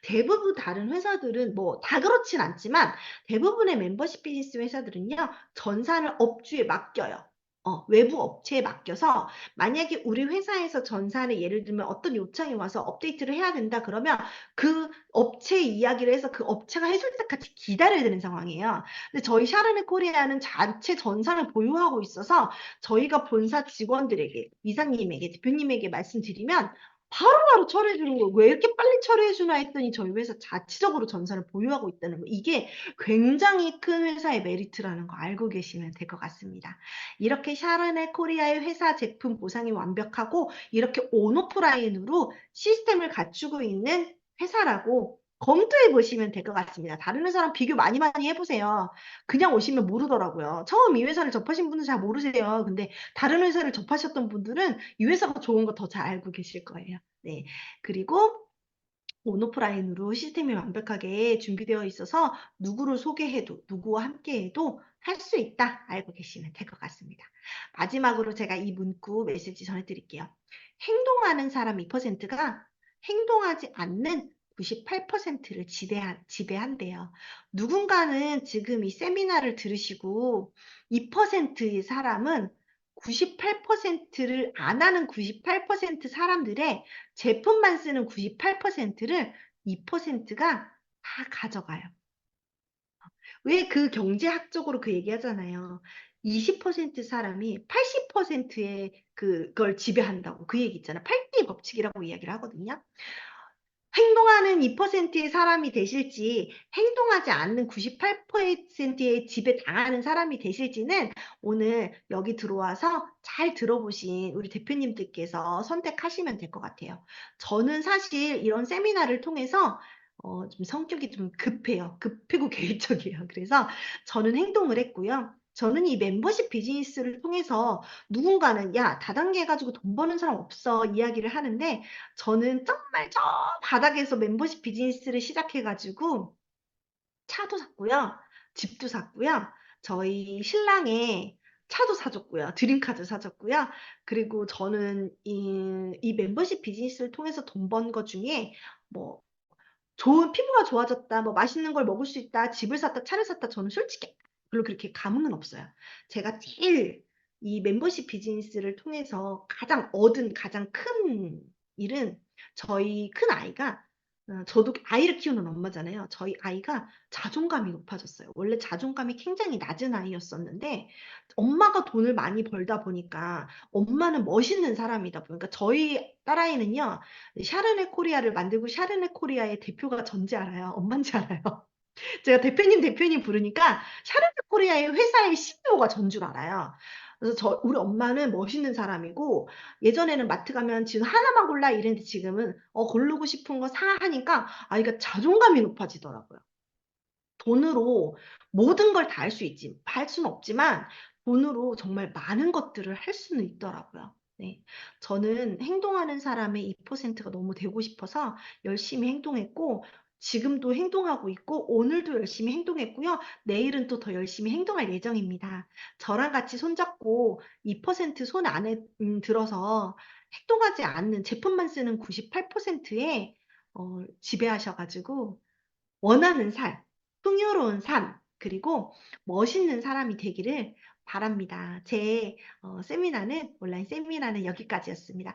대부분 다른 회사들은 뭐 다 그렇진 않지만 대부분의 멤버십 비즈니스 회사들은요, 전산을 업주에 맡겨요. 외부 업체에 맡겨서 만약에 우리 회사에서 전산을 예를 들면 어떤 요청이 와서 업데이트를 해야 된다 그러면 그 업체 이야기를 해서 그 업체가 해줄 때까지 기다려야 되는 상황이에요. 근데 저희 샤르네 코리아는 자체 전산을 보유하고 있어서 저희가 본사 직원들에게, 이사님에게, 대표님에게 말씀드리면 바로바로 처리해 주는 거예요. 왜 이렇게 빨리 처리해 주나 했더니 저희 회사 자체적으로 전산을 보유하고 있다는 거. 이게 굉장히 큰 회사의 메리트라는 거 알고 계시면 될 것 같습니다. 이렇게 샤르네 코리아의 회사 제품 보상이 완벽하고 이렇게 온오프라인으로 시스템을 갖추고 있는 회사라고 검토해 보시면 될 것 같습니다. 다른 회사랑 비교 많이 많이 해보세요. 그냥 오시면 모르더라고요. 처음 이 회사를 접하신 분은 잘 모르세요. 근데 다른 회사를 접하셨던 분들은 이 회사가 좋은 거 더 잘 알고 계실 거예요. 네. 그리고 온오프라인으로 시스템이 완벽하게 준비되어 있어서 누구를 소개해도 누구와 함께해도 할 수 있다 알고 계시면 될 것 같습니다. 마지막으로 제가 이 문구 메시지 전해드릴게요. 행동하는 사람 2%가 행동하지 않는 98%를 지배한대요. 누군가는 지금 이 세미나를 들으시고 2%의 사람은 98%를 안 하는 98% 사람들의 제품만 쓰는 98%를 2%가 다 가져가요. 왜 그 경제학적으로 그 얘기하잖아요. 20% 사람이 80%의 그걸 지배한다고 그 얘기 있잖아. 8대 법칙이라고 이야기를 하거든요. 행동하는 2%의 사람이 되실지 행동하지 않는 98%의 지배 당하는 사람이 되실지는 오늘 여기 들어와서 잘 들어보신 우리 대표님들께서 선택하시면 될 것 같아요. 저는 사실 이런 세미나를 통해서 좀 성격이 좀 급해요. 급하고 계획적이에요. 그래서 저는 행동을 했고요. 저는 이 멤버십 비즈니스를 통해서 누군가는 야, 다단계 해가지고 돈 버는 사람 없어 이야기를 하는데 저는 정말 저 바닥에서 멤버십 비즈니스를 시작해가지고 차도 샀고요. 집도 샀고요. 저희 신랑의 차도 사줬고요. 드림카도 사줬고요. 그리고 저는 이 멤버십 비즈니스를 통해서 돈 번 거 중에 뭐 좋은 피부가 좋아졌다, 뭐 맛있는 걸 먹을 수 있다, 집을 샀다, 차를 샀다. 저는 솔직히 별로 그렇게 감흥은 없어요. 제가 제일 이 멤버십 비즈니스를 통해서 가장 큰 일은 저희 큰 아이가 저도 아이를 키우는 엄마잖아요. 저희 아이가 자존감이 높아졌어요. 원래 자존감이 굉장히 낮은 아이였었는데 엄마가 돈을 많이 벌다 보니까 엄마는 멋있는 사람이다 보니까 저희 딸아이는요. 샤르네 코리아를 만들고 샤르네 코리아의 대표가 전지 알아요. 엄마인지 알아요. 제가 대표님 부르니까 샤르네 코리아의 회사의 CEO가 전 줄 알아요. 그래서 우리 엄마는 멋있는 사람이고 예전에는 마트 가면 지금 하나만 골라 이랬는데 지금은 고르고 싶은 거 사 하니까 아이가 자존감이 높아지더라고요. 돈으로 모든 걸 다 할 수 있지, 할 수는 없지만 돈으로 정말 많은 것들을 할 수는 있더라고요. 네. 저는 행동하는 사람의 2%가 너무 되고 싶어서 열심히 행동했고, 지금도 행동하고 있고, 오늘도 열심히 행동했고요. 내일은 또 더 열심히 행동할 예정입니다. 저랑 같이 손잡고 2%손 안에 들어서 행동하지 않는 제품만 쓰는 98%에 지배하셔가지고, 원하는 삶, 풍요로운 삶, 그리고 멋있는 사람이 되기를 바랍니다. 제 세미나는, 온라인 세미나는 여기까지였습니다.